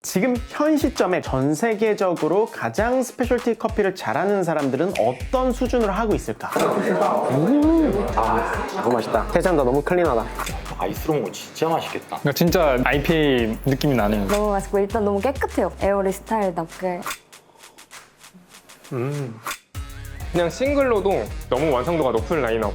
지금 현 시점에 전 세계적으로 가장 스페셜티 커피를 잘하는 사람들은 어떤 수준으로 하고 있을까? 너무 맛있다. 세상도 너무 클린하다. 아이스로 먹으면 진짜 맛있겠다. 그러니까 진짜 IPA 느낌이 나네요. 너무 맛있고 일단 너무 깨끗해요. 에어리 스타일답게. 그냥 싱글로도 너무 완성도가 높은 라인업.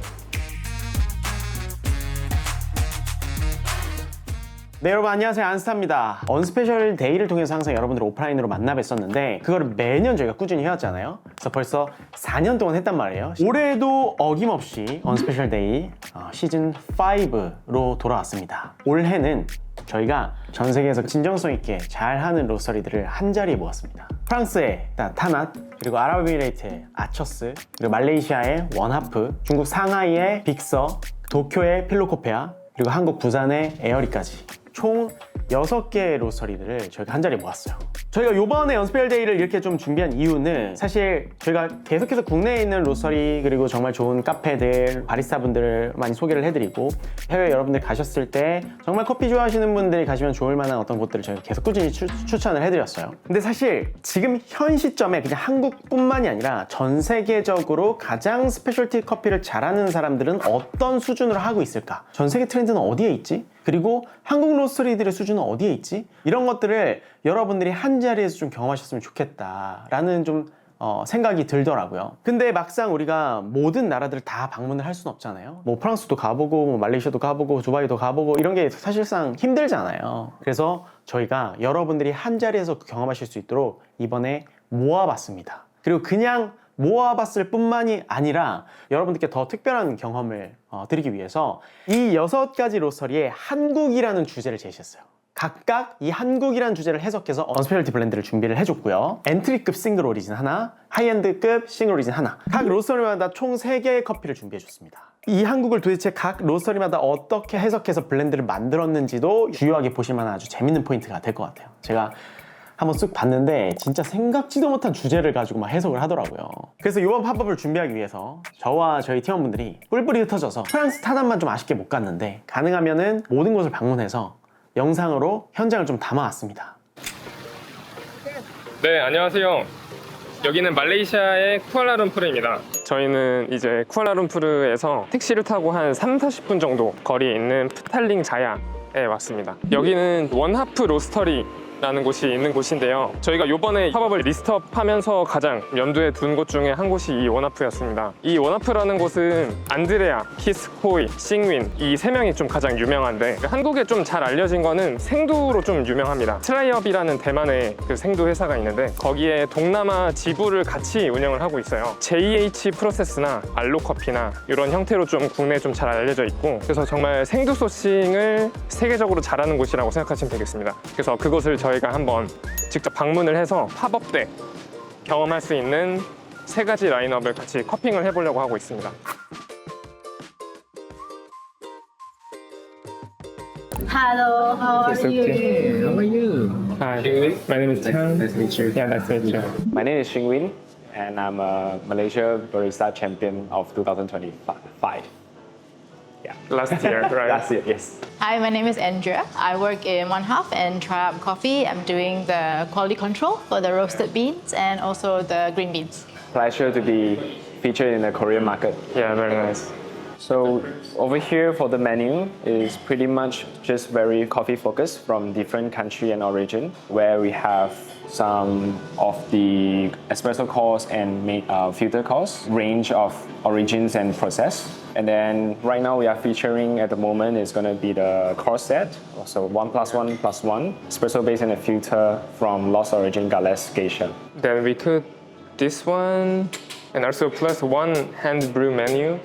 네, 여러분 안녕하세요, 안스타입니다. 언스페셜 데이를 통해서 항상 여러분들을 오프라인으로 만나 뵀었는데 그거를 매년 저희가 꾸준히 해왔잖아요. 그래서 벌써 4년 동안 했단 말이에요. 올해도 어김없이 언스페셜 데이 시즌 5로 돌아왔습니다. 올해는 저희가 전 세계에서 진정성 있게 잘하는 로스터리들을 한 자리에 모았습니다. 프랑스의 타낫, 그리고 아랍에미레이트의 아처스, 그리고 말레이시아의 원하프, 중국 상하이의 빅서, 도쿄의 필로코페아, 그리고 한국 부산의 에어리까지 총 6개의 로스터리들을 저희가 한 자리에 모았어요. 저희가 요번에 언스페셜 데이를 이렇게 좀 준비한 이유는 사실 저희가 계속해서 국내에 있는 로스터리 그리고 정말 좋은 카페들, 바리스타분들을 많이 소개를 해드리고 해외 여러분들 가셨을 때 정말 커피 좋아하시는 분들이 가시면 좋을 만한 어떤 곳들을 저희가 계속 꾸준히 추천을 해드렸어요. 근데 사실 지금 현 시점에 그냥 한국뿐만이 아니라 전 세계적으로 가장 스페셜티 커피를 잘하는 사람들은 어떤 수준으로 하고 있을까? 전 세계 트렌드는 어디에 있지? 그리고 한국 로스터리들의 수준은 어디에 있지? 이런 것들을 여러분들이 한 자리에서 좀 경험하셨으면 좋겠다라는 좀 생각이 들더라고요. 근데 막상 우리가 모든 나라들을 다 방문을 할 수는 없잖아요. 뭐 프랑스도 가보고 뭐 말레이시아도 가보고 두바이도 가보고 이런 게 사실상 힘들잖아요. 그래서 저희가 여러분들이 한 자리에서 경험하실 수 있도록 이번에 모아봤습니다. 그리고 그냥 모아봤을 뿐만이 아니라 여러분들께 더 특별한 경험을 드리기 위해서 이 6가지 로스터리에 한국이라는 주제를 제시했어요. 각각 이 한국이라는 주제를 해석해서 언스페셜티 블렌드를 준비를 해줬고요. 엔트리급 싱글 오리진 하나, 하이엔드급 싱글 오리진 하나, 각 로스터리마다 총 3개의 커피를 준비해줬습니다. 이 한국을 도대체 각 로스터리마다 어떻게 해석해서 블렌드를 만들었는지도 주요하게 보실 만한 아주 재밌는 포인트가 될 것 같아요. 제가 한번 쓱 봤는데 진짜 생각지도 못한 주제를 가지고 막 해석을 하더라고요. 그래서 이번 팝업을 준비하기 위해서 저와 저희 팀원분들이 뿔뿔이 흩어져서 프랑스 타난만 좀 아쉽게 못 갔는데 가능하면은 모든 곳을 방문해서 영상으로 현장을 좀 담아왔습니다. 네, 안녕하세요. 여기는 말레이시아의 쿠알라룸푸르입니다. 저희는 이제 쿠알라룸푸르에서 택시를 타고 한 30-40분 정도 거리에 있는 프탈링 자야에 왔습니다. 여기는 원하프 로스터리 라는 곳이 있는 곳인데요. 저희가 요번에 팝업을 리스트업하면서 가장 염두에 둔 곳 중에 한 곳이 이 원하프였습니다. 이 원하프라는 곳은 안드레아, 키스, 호이, 싱윈 이 3명이 좀 가장 유명한데 한국에 좀 잘 알려진 거는 생두로 좀 유명합니다. 트라이업이라는 대만의 그 생두 회사가 있는데 거기에 동남아 지부를 같이 운영을 하고 있어요. JH 프로세스나 알로커피나 이런 형태로 좀 국내에 좀 잘 알려져 있고 그래서 정말 생두 소싱을 세계적으로 잘하는 곳이라고 생각하시면 되겠습니다. 그래서 그곳을 저희가 한번 직접 방문을 해서 팝업 때 경험할 수 있는 3가지 라인업을 같이 커핑을 해보려고 하고 있습니다. Hello, how are you? How are you? Hi, my name is Chang. Nice to meet you. Yeah, nice to meet you. My name is Xingwin, and I'm a Malaysia Barista Champion of 2025. Yeah. Last year, right? Last year, yes. Hi, my name is Andrea. I work in One Half and Triumph Coffee. I'm doing the quality control for the roasted beans and also the green beans. Pleasure to be featured in the Korean market. Yeah, very nice. So over here for the menu is pretty much just very coffee focused from different country and origin, where we have some of the espresso course and filter course, range of origins and process. And then right now we are featuring at the moment is going to be the course set, so 1+1+1, espresso base and a filter from Lost Origin Gales Geisha. Then we could this one and also plus one hand brew menu.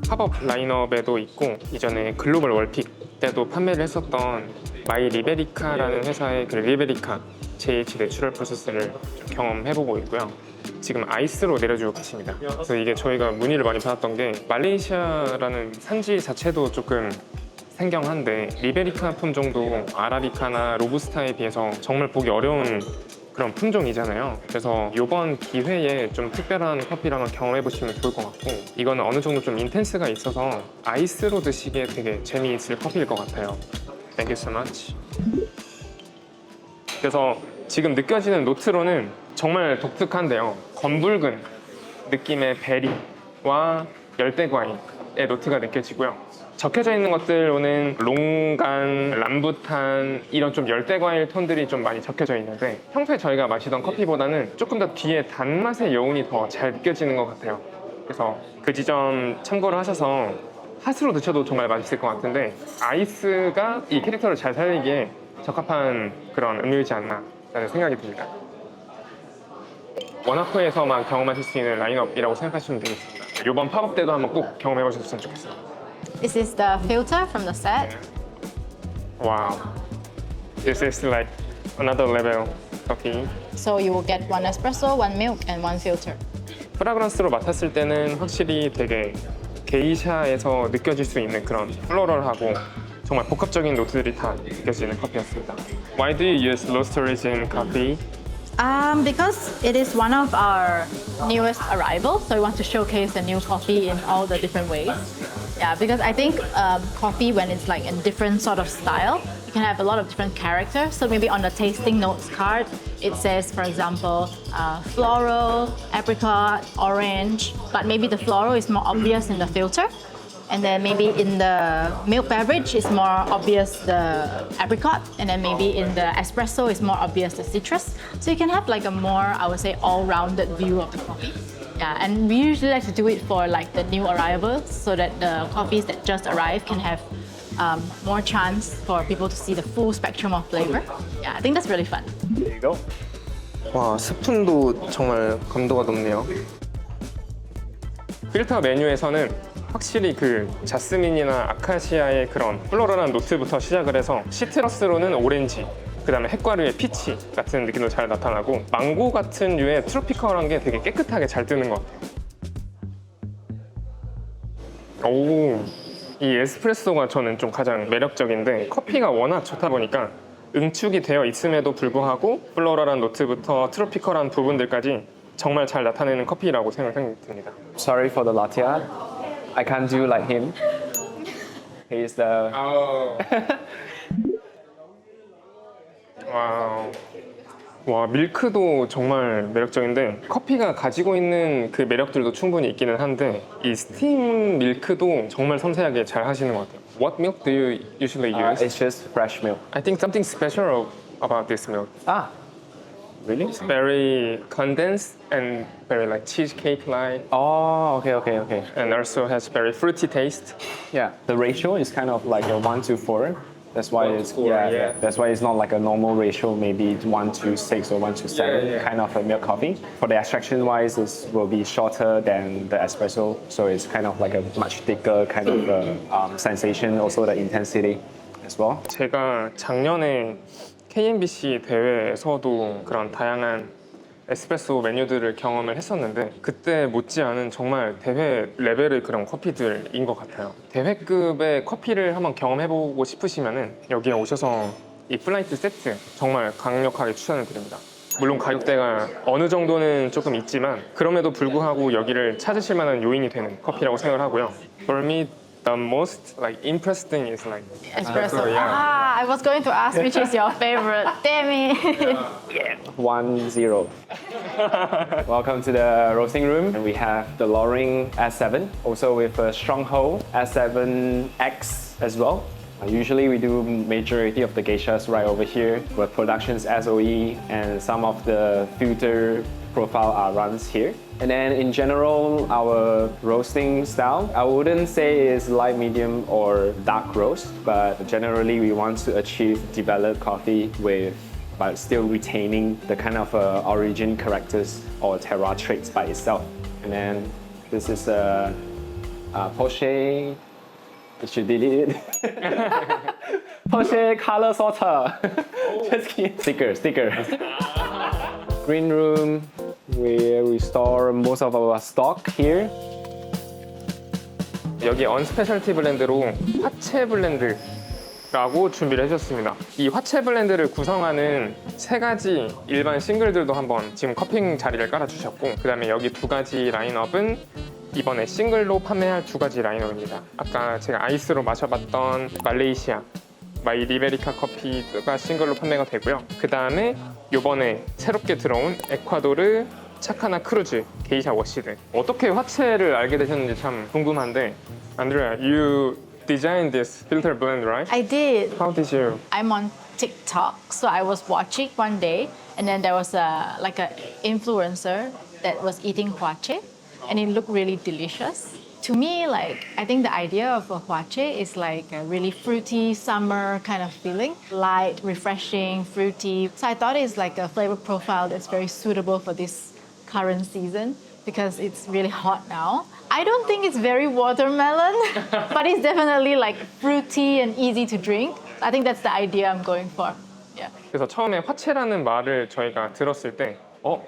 팝업 라인업에도 있고 이전에 글로벌 월픽 때도 판매를 했었던 마이 리베리카라는 회사의 그 리베리카 JH 내추럴 프로세스를 경험해보고 있고요. 지금 아이스로 내려주고 계십니다. 그래서 이게 저희가 문의를 많이 받았던 게 말레이시아라는 산지 자체도 조금 생경한데 리베리카 품종도 아라비카나 로부스타에 비해서 정말 보기 어려운 그런 품종이잖아요. 그래서 이번 기회에 좀 특별한 커피를 한번 경험해보시면 좋을 것 같고 이거는 어느 정도 좀 인텐스가 있어서 아이스로 드시기에 되게 재미있을 커피일 것 같아요. Thank you so much. 그래서 지금 느껴지는 노트로는 정말 독특한데요. 검붉은 느낌의 베리와 열대과일의 노트가 느껴지고요. 적혀져 있는 것들로는 롱간, 람부탄 이런 좀 열대과일 톤들이 좀 많이 적혀져 있는데 평소에 저희가 마시던 커피보다는 조금 더 뒤에 단맛의 여운이 더 잘 느껴지는 것 같아요. 그래서 그 지점 참고를 하셔서 핫으로 드셔도 정말 맛있을 것 같은데 아이스가 이 캐릭터를 잘 살리기에 적합한 그런 음료이지 않나 라는 생각이 듭니다. 원화코에서만 경험하실 수 있는 라인업이라고 생각하시면 되겠습니다. 이번 팝업 때도 한번 꼭 경험해 보셨으면 좋겠어요. This is the filter from the set. Wow, this is like another level coffee. So you will get one espresso, one milk, and one filter. 프라그런스로 맡았을 때는 확실히 되게 게이샤에서 느껴질 수 있는 그런 플로럴하고 정말 복합적인 노트들이 다 느껴지는 커피였습니다. Why do you use roast origin coffee? Because it is one of our newest arrivals, so we want to showcase the new coffee in all the different ways. Yeah, because I think coffee, when it's like in different sort of style, you can have a lot of different characters. So maybe on the tasting notes card, it says, for example, floral, apricot, orange, but maybe the floral is more obvious in the filter. And then maybe in the milk beverage, it's more obvious the apricot. And then maybe in the espresso, it's more obvious the citrus. So you can have like a more, I would say, all-rounded view of the coffee. Yeah, and we usually like to do it for like the new arrivals so that the coffees that just arrived can have more chance for people to see the full spectrum of flavor. Yeah, I think that's really fun. There you go. 와, 스푼도 정말 감도가 높네요. 필터 메뉴에서는 확실히 그 자스민이나 아카시아의 그런 플로럴한 노트부터 시작을 해서 시트러스로는 오렌지, 그 다음에 핵과류의 피치 같은 느낌도 잘 나타나고 망고 같은 류의 트로피컬한 게 되게 깨끗하게 잘 뜨는 것 같아요. 오, 이 에스프레소가 저는 좀 가장 매력적인데 커피가 워낙 좋다 보니까 응축이 되어 있음에도 불구하고 플로럴한 노트부터 트로피컬한 부분들까지 정말 잘 나타내는 커피라고 생각이 듭니다. Sorry for the latte art. I can't do like him. He's the 와우. 와, 밀크도 정말 매력적인데 커피가 가지고 있는 그 매력들도 충분히 있기는 한데 이 스팀 밀크도 정말 섬세하게 잘 하시는 것 같아요. What milk do you usually use? it's just fresh milk. I think something special about this milk. Ah, really? It's very condensed and very like cheesecake-like, Oh, okay. and also has very fruity taste. Yeah, the ratio is kind of like a 1:4. That's why it's 1:4, yeah. That's why it's not like a normal ratio, maybe 1:6 or 1:7, Yeah. kind of a milk coffee. For the extraction wise, it will be shorter than the espresso, so it's kind of like a much thicker kind of sensation, also the intensity as well. 제가 작년에 KMBC 대회에서도 그런 다양한 에스프레소 메뉴들을 경험을 했었는데 그때 못지않은 정말 대회 레벨의 그런 커피들인 것 같아요. 대회급의 커피를 한번 경험해보고 싶으시면은 여기에 오셔서 이 플라이트 세트 정말 강력하게 추천을 드립니다. 물론 가격대가 어느 정도는 조금 있지만 그럼에도 불구하고 여기를 찾으실 만한 요인이 되는 커피라고 생각을 하고요. For me, the most like impressed thing is like Espresso. yeah. I was going to ask which is your favorite. Damn it. 1-0. Welcome to the roasting room. And we have the Loring S7, also with a Stronghold S7X as well. Usually we do majority of the geishas right over here, with productions SOE and some of the filter profile are runs here. And then in general, our roasting style, I wouldn't say it's light, medium, or dark roast, but generally we want to achieve developed coffee but still retaining the kind of origin characters or terroir traits by itself. And then this is a Porsche. You did it. Porsche color sorter. Just kidding. Sticker. Green room, where we store most of our stock here. 여기 언스페셜티 블렌드로 화채 블렌드라고 준비를 해줬습니다. 이 화채 블렌드를 구성하는 세 가지 일반 싱글들도 한번 지금 커핑 자리를 깔아주셨고 그 다음에 여기 두 가지 라인업은 이번에 싱글로 판매할 두 가지 라인업입니다. 아까 제가 아이스로 마셔봤던 말레이시아 마이 리베리카 커피가 싱글로 판매가 되고요. 그 다음에 요번에 새롭게 들어온 에콰도르 차카나 크루즈 게이샤 워시드. 어떻게 화채를 알게 되셨는지 참 궁금한데, Andrea, you designed this filter blend, right? I did. How did you? I'm on TikTok, so I was watching one day, and then there was a influencer that was eating huache, and it looked really delicious. To me, I think the idea of a huache is like a really fruity summer kind of feeling, light, refreshing, fruity. So I thought it's like a flavor profile that's very suitable for this current season because it's really hot now. I don't think it's very watermelon, but it's definitely like fruity and easy to drink. I think that's the idea I'm going for. Yeah. 그래서 처음에 화채라는 말을 저희가 들었을 때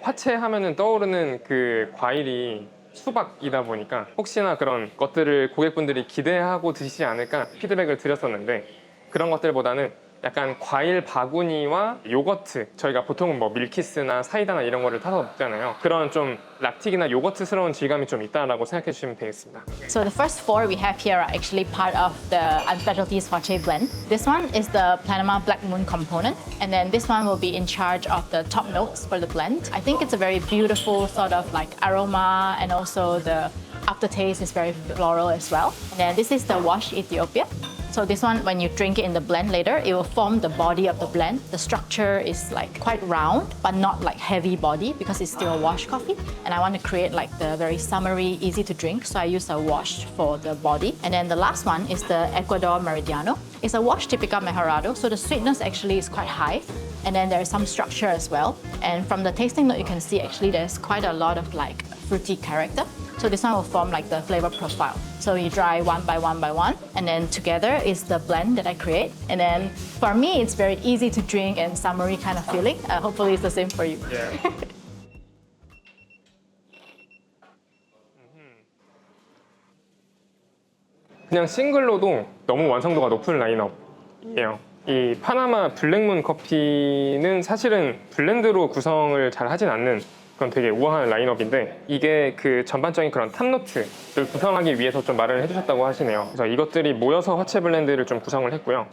화채 하면은 떠오르는 그 과일이 수박이다 보니까 혹시나 그런 것들을 고객분들이 기대하고 드시지 않을까 피드백을 드렸었는데, 그런 것들보다는 약간 과일 바구니와 요거트, 저희가 보통은 뭐 밀키스나 사이다나 이런 거를 타서 먹잖아요. 그런 좀 락틱이나 요거트스러운 질감이 좀 있다라고 생각해 주시면 되겠습니다. So the first four we have here are actually part of the Unspecialties Huache blend. This one is the Panama Black Moon component, and then this one will be in charge of the top notes for the blend. I think it's a very beautiful sort of like aroma, and also the aftertaste is very floral as well. And then this is the Wash Ethiopia. So this one, when you drink it in the blend later, it will form the body of the blend. The structure is like quite round, but not like heavy body because it's still a wash coffee. And I want to create like the very summery, easy to drink. So I use a wash for the body. And then the last one is the Ecuador Meridiano. It's a wash Typica Mejorado. So the sweetness actually is quite high. And then there's some structure as well. And from the tasting note, you can see actually there's quite a lot of like fruity character. So this one will form like the flavor profile. So you dry one by one by one, and then together is the blend that I create. And then for me, it's very easy to drink and summery kind of feeling. Hopefully it's the same for you. Yeah. 그냥 싱글로도 너무 완성도가 높은 라인업이에요. 이 파나마 블랙문 커피는 사실은 블렌드로 구성을 잘 하진 않는 그런 되게 우아한 라인업인데, 이게 그 전반적인 그런 탑노트를 구성하기 위해서 좀 말을 해주셨다고 하시네요. 그래서 이것들이 모여서 화채 블렌드를 좀 구성을 했고요.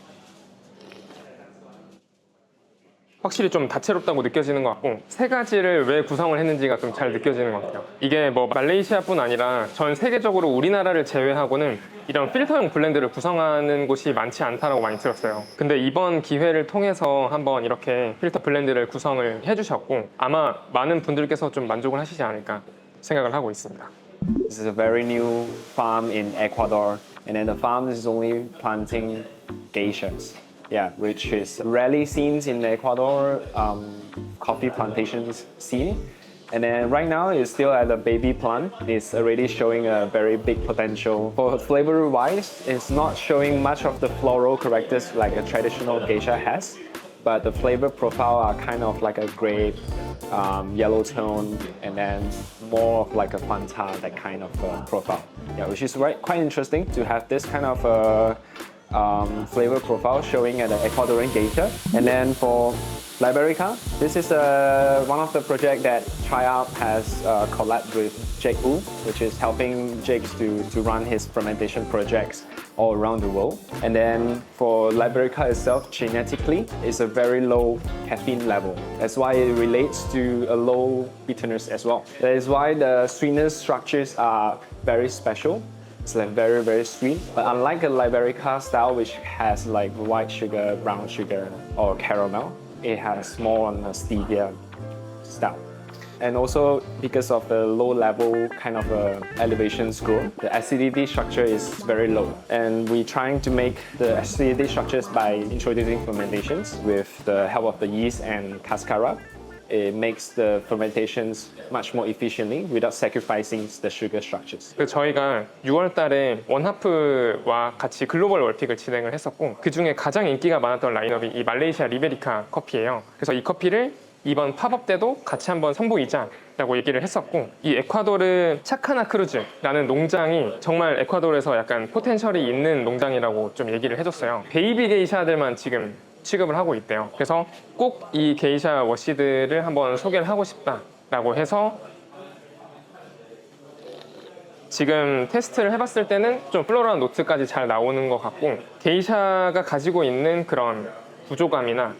확실히 좀 다채롭다고 느껴지는 것 같고, 세 가지를 왜 구성을 했는지가 좀 잘 느껴지는 것 같아요. 이게 뭐 말레이시아뿐 아니라 전 세계적으로 우리나라를 제외하고는 이런 필터형 블렌드를 구성하는 곳이 많지 않다라고 많이 들었어요. 근데 이번 기회를 통해서 한번 이렇게 필터 블렌드를 구성을 해주셨고, 아마 많은 분들께서 좀 만족을 하시지 않을까 생각을 하고 있습니다. This is a very new farm in Ecuador, and then the farm is only planting geishas. Yeah, which is rarely seen in the Ecuador coffee plantations scene. And then right now it's still at the baby plant. It's already showing a very big potential. For flavor wise, it's not showing much of the floral characters like a traditional geisha has, but the flavor profile are kind of like a grape, yellow tone, and then more of like a Fanta, that kind of profile. Yeah, which is quite interesting to have this kind of flavor profile showing at the Ecuadorian geisha. And then for Liberica, this is one of the projects that Triup has collabed with Jake Wu, which is helping Jake to run his fermentation projects all around the world. And then for Liberica itself, genetically, it's a very low caffeine level. That's why it relates to a low bitterness as well. That is why the sweetness structures are very special. It's like very, very sweet. But unlike a Liberica style, which has like white sugar, brown sugar, or caramel, it has more on a stevia style. And also because of the low level kind of elevation score, the acidity structure is very low. And we're trying to make the acidity structures by introducing fermentations with the help of the yeast and cascara. It makes the fermentations much more efficiently without sacrificing the sugar structures. 저희가 6월 달에 원하프와 같이 글로벌 월픽을 진행을 했었고, 그 중에 가장 인기가 많았던 라인업이 이 말레이시아 리베리카 커피예요. 그래서 이 커피를 이번 팝업 때도 같이 한번 선보이자라고 얘기를 했었고, 이 에콰도르 차카나 크루즈라는 농장이 정말 에콰도르에서 약간 포텐셜이 있는 농장이라고 좀 얘기를 해줬어요. 베이비 게이샤들만 지금 취급을 하고 있대요. 그래서 꼭 이 게이샤 워시드를 한번 소개를 하고 싶다라고 해서 지금 테스트를 해봤을 때는 좀 플로럴 노트까지 잘 나오는 것 같고 게이샤가 가지고 있는 그런 부조감이나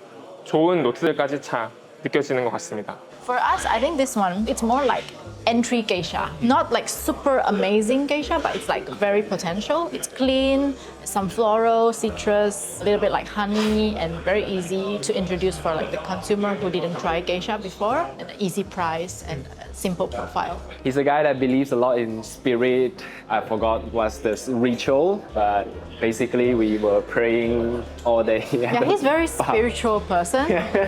좋은 노트들까지 잘 느껴지는 것 같습니다. For us, I think this one, it's more like entry geisha. Not like super amazing geisha, but it's like very potential. It's clean, some floral, citrus, a little bit like honey, and very easy to introduce for like the consumer who didn't try geisha before. And easy price and simple profile. He's a guy that believes a lot in spirit. I forgot what's this ritual, but basically we were praying all day. Yeah, he's very spiritual person.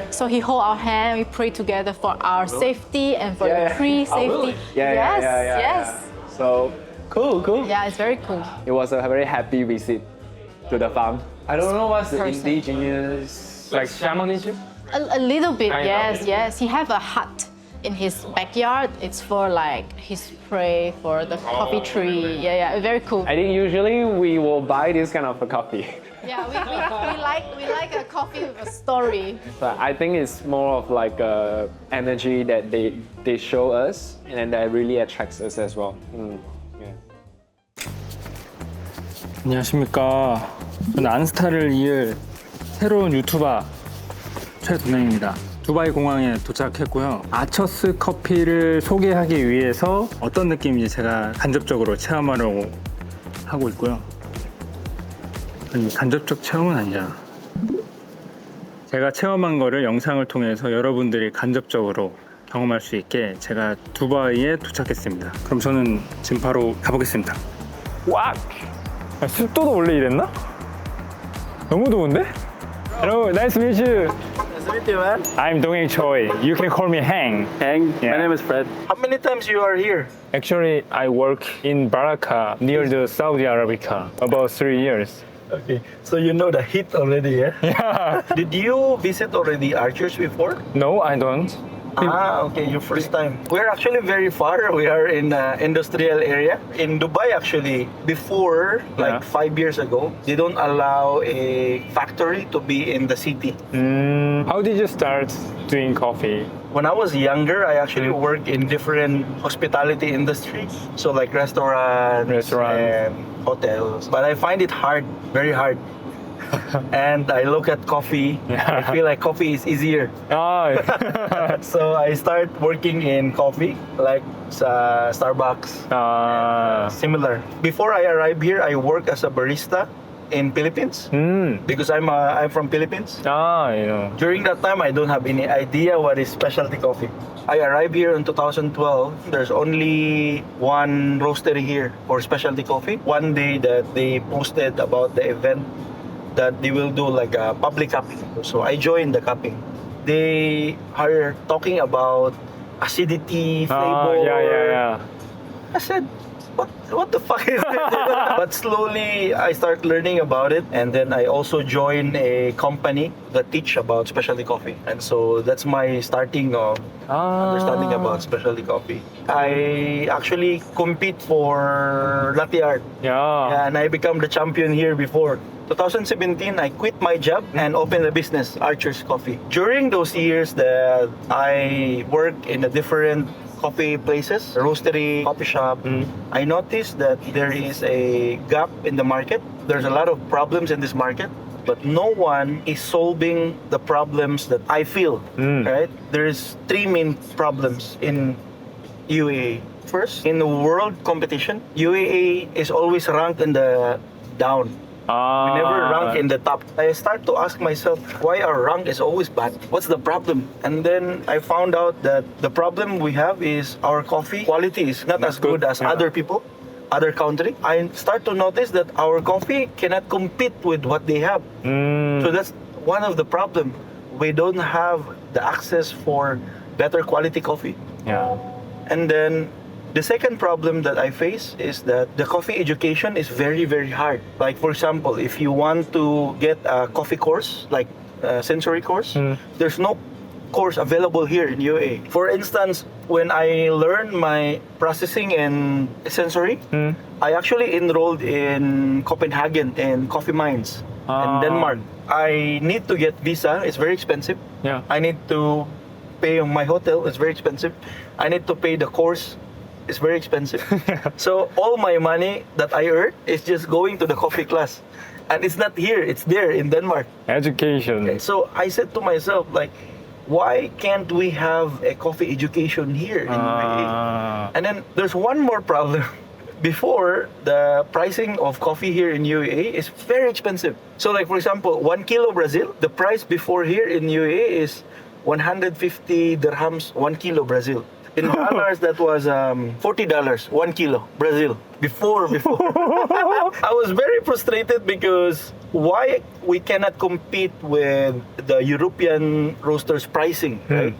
So he hold our hand, we pray together for our safety and for the tree safety. Yes. So cool. Yeah, it's very cool. It was a very happy visit to the farm. I don't know what's the Person. indigenous. Like shamanism? A little bit, Kind of. yes. He have a hut in his backyard. It's for like his pray for the coffee tree. Yeah, very cool. I think usually we will buy this kind of a coffee. Yeah, we like a coffee with a story. But I think it's more of like a energy that they show us and that really attracts us as well. Yeah. 안녕하십니까. 저는 안스타를 이을 새로운 유튜버 최동영입니다. 두바이 공항에 도착했고요. 아처스 커피를 소개하기 위해서 어떤 느낌인지 제가 간접적으로 체험하려고 하고 있고요. 아니, 간접적 체험은 아니잖아. 제가 체험한 거를 영상을 통해서 여러분들이 간접적으로 경험할 수 있게 제가 두바이에 도착했습니다. 그럼 저는 지금 바로 가보겠습니다. 와! 습도도 원래 이랬나? 너무 더운데? Hello, nice to meet you. Nice to meet you, man. I'm Donghaeng Choi. You can call me Hang. Hang. Yeah. My name is Fred. How many times you are here? Actually, I work in Baraka near the Saudi Arabia about 3 years. Okay, so you know the heat already, yeah? Yeah. Did you visit already Archers before? No, I don't. Okay, your first time. We're actually very far. We are in industrial area. In Dubai, actually, before, like Yeah. 5 years ago, they don't allow a factory to be in the city. How did you start doing coffee? When I was younger, I actually worked in different hospitality industries. So like restaurants and hotels. But I find it hard, very hard. And I look at coffee, I feel like coffee is easier. Ah, So I start working in coffee, like Starbucks, similar. Before I arrived here, I worked as a barista in Philippines because I'm from Philippines. you know. During that time, I don't have any idea what is specialty coffee. I arrived here in 2012. There's only one roastery here for specialty coffee. One day that they posted about the event that they will do like a public cupping. So I joined the cupping. They are talking about acidity, flavor. Yeah. I said, what the fuck is this? But slowly I start learning about it, and then I also joined a company that teach about specialty coffee. And so that's my starting of understanding about specialty coffee. I actually compete for latte art. Yeah. And I become the champion here before. 2017, I quit my job and opened a business, Archer's Coffee. During those years that I worked in the different coffee places, roastery, coffee shop, I noticed that there is a gap in the market. There's a lot of problems in this market, but no one is solving the problems that I feel, right? There's 3 main problems in UAE. First, in the world competition, UAE is always ranked in the down. We never rank in the top. I start to ask myself why our rank is always bad. What's the problem? And then I found out that the problem we have is our coffee quality is not as good as other people, other country. I start to notice that our coffee cannot compete with what they have. So that's one of the problem. We don't have the access for better quality coffee. Yeah. And then the second problem that I face is that the coffee education is very, very hard. Like, for example, if you want to get a coffee course, like a sensory course, there's no course available here in UAE. For instance, when I learned my processing and sensory, I actually enrolled in Copenhagen in Coffee Mines in Denmark. I need to get visa. It's very expensive. Yeah. I need to pay my hotel. It's very expensive. I need to pay the course. is very expensive. So all my money that I earn is just going to the coffee class. And it's not here, it's there in Denmark. Education. So I said to myself, like, why can't we have a coffee education here in UAE? And then there's one more problem. Before, the pricing of coffee here in UAE is very expensive. So like, for example, 1 kilo Brazil, the price before here in UAE is 150 dirhams 1 kilo Brazil. In dollars, that was $40 1 kilo Brazil. Before. I was very frustrated because why we cannot compete with the European roasters pricing, right?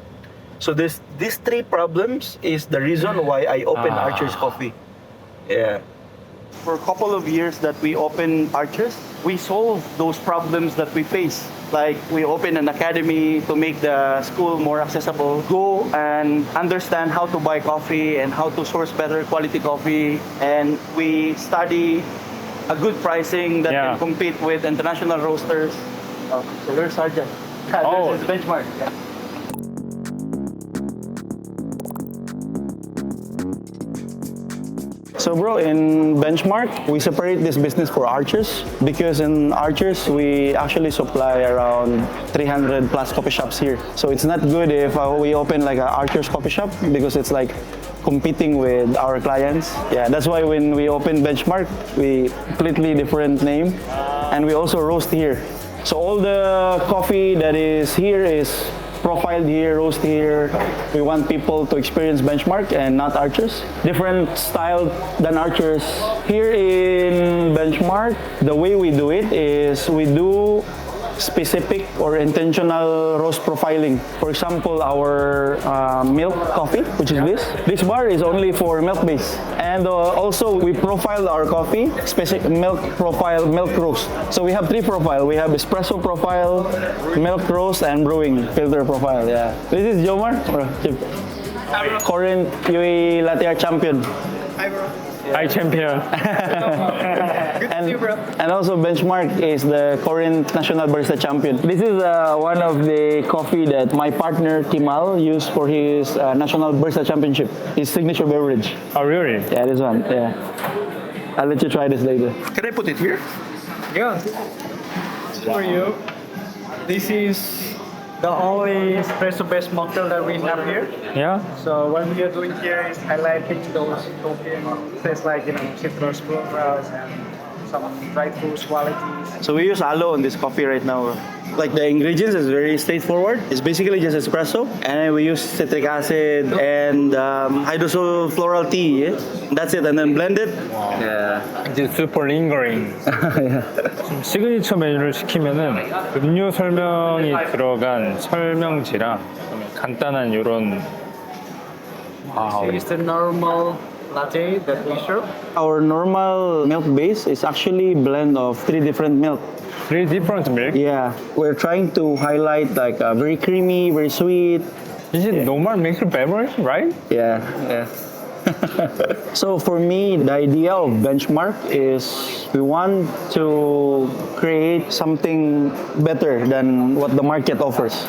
So these three problems is the reason why I opened Archer's Coffee. Yeah. For a couple of years that we opened Archers, we solved those problems that we face. Like we opened an academy to make the school more accessible. Go and understand how to buy coffee and how to source better quality coffee. And we study a good pricing that can compete with international roasters. So there's Sarjan. There's his benchmark. Yeah. So bro, in Benchmark, we separate this business for Archers because in Archers, we actually supply around 300 plus coffee shops here. So it's not good if we open like an Archers coffee shop because it's like competing with our clients. Yeah, that's why when we open Benchmark, we completely different name and we also roast here. So all the coffee that is here is profiled here, roast here. We want people to experience Benchmark and not Archers. Different style than Archers. Here in Benchmark, the way we do it is we do specific or intentional roast profiling. For example, our milk coffee, which is this. This bar is only for milk base. And also we profile our coffee, specific milk profile, milk roast. So we have three profile. We have espresso profile, milk roast, and brewing filter profile. Yeah. This is Jomar, current UAE latte art champion. Hi, champion. And also Benchmark is the current national barista champion. This is one of the coffee that my partner Timal used for his national barista championship, his signature beverage. Oh, really? Yeah, this one, yeah. I'll let you try this later. Can I put it here? Yeah. For you, this is the only espresso-based mocktail that we have here. Yeah? So what we are doing here is highlighting those token tastes like citrus florals and some dried fruits qualities. So we use aloe on this coffee right now. Like the ingredients is very straightforward. It's basically just espresso, and then we use citric acid and hydrosol floral tea. Yeah? That's it, and then blend it. Yeah. 이제 super lingering. 시그니처 메뉴를 시키면은 음료 설명이 들어간 설명지랑 간단한 이런 It's the normal latte that we serve. Our normal milk base is actually blend of 3 different milk. 3 different milk. Yeah, we're trying to highlight like very creamy, very sweet. Is it normal milk beverage, right? Yeah, yeah. So for me, the idea of Benchmark is we want to create something better than what the market offers.